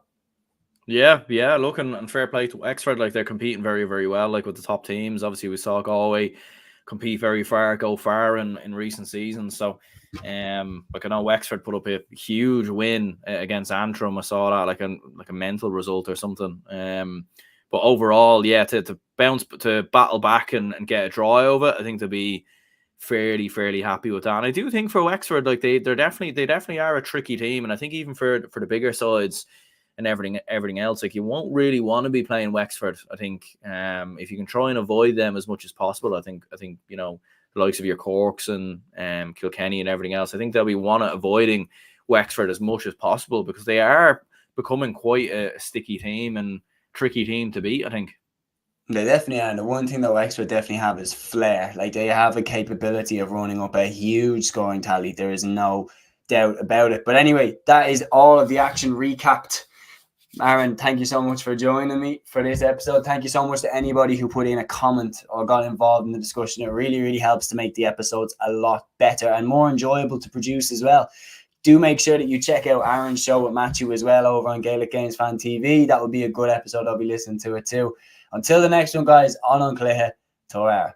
Yeah. Look, and fair play to Wexford. Like, they're competing very, very well, like with the top teams. Obviously, we saw Galway compete very far, go far in recent seasons. So, like, I know Wexford put up a huge win against Antrim. I saw that like a mental result or something. But overall, yeah, to battle back and get a draw over it, I think to be fairly happy with that. And I do think for Wexford, like they definitely are a tricky team, and I think even for the bigger sides and everything else, like, you won't really want to be playing Wexford. I think if you can try and avoid them as much as possible, I think the likes of your Corks and Kilkenny and everything else, I think they'll be avoiding Wexford as much as possible, because they are becoming quite a sticky team and tricky team to beat, I think. They definitely are. And the one thing that Wexford definitely have is flair. Like, they have a capability of running up a huge scoring tally. There is no doubt about it. But anyway, that is all of the action recapped. Aaron, thank you so much for joining me for this episode. Thank you so much to anybody who put in a comment or got involved in the discussion. It really helps to make the episodes a lot better and more enjoyable to produce as well. Do make sure that you check out Aaron's show with Matthew as well over on Gaelic Games Fan TV. That would be a good episode. I'll be listening to it too. Until the next one, guys, on Cluiche, Torah.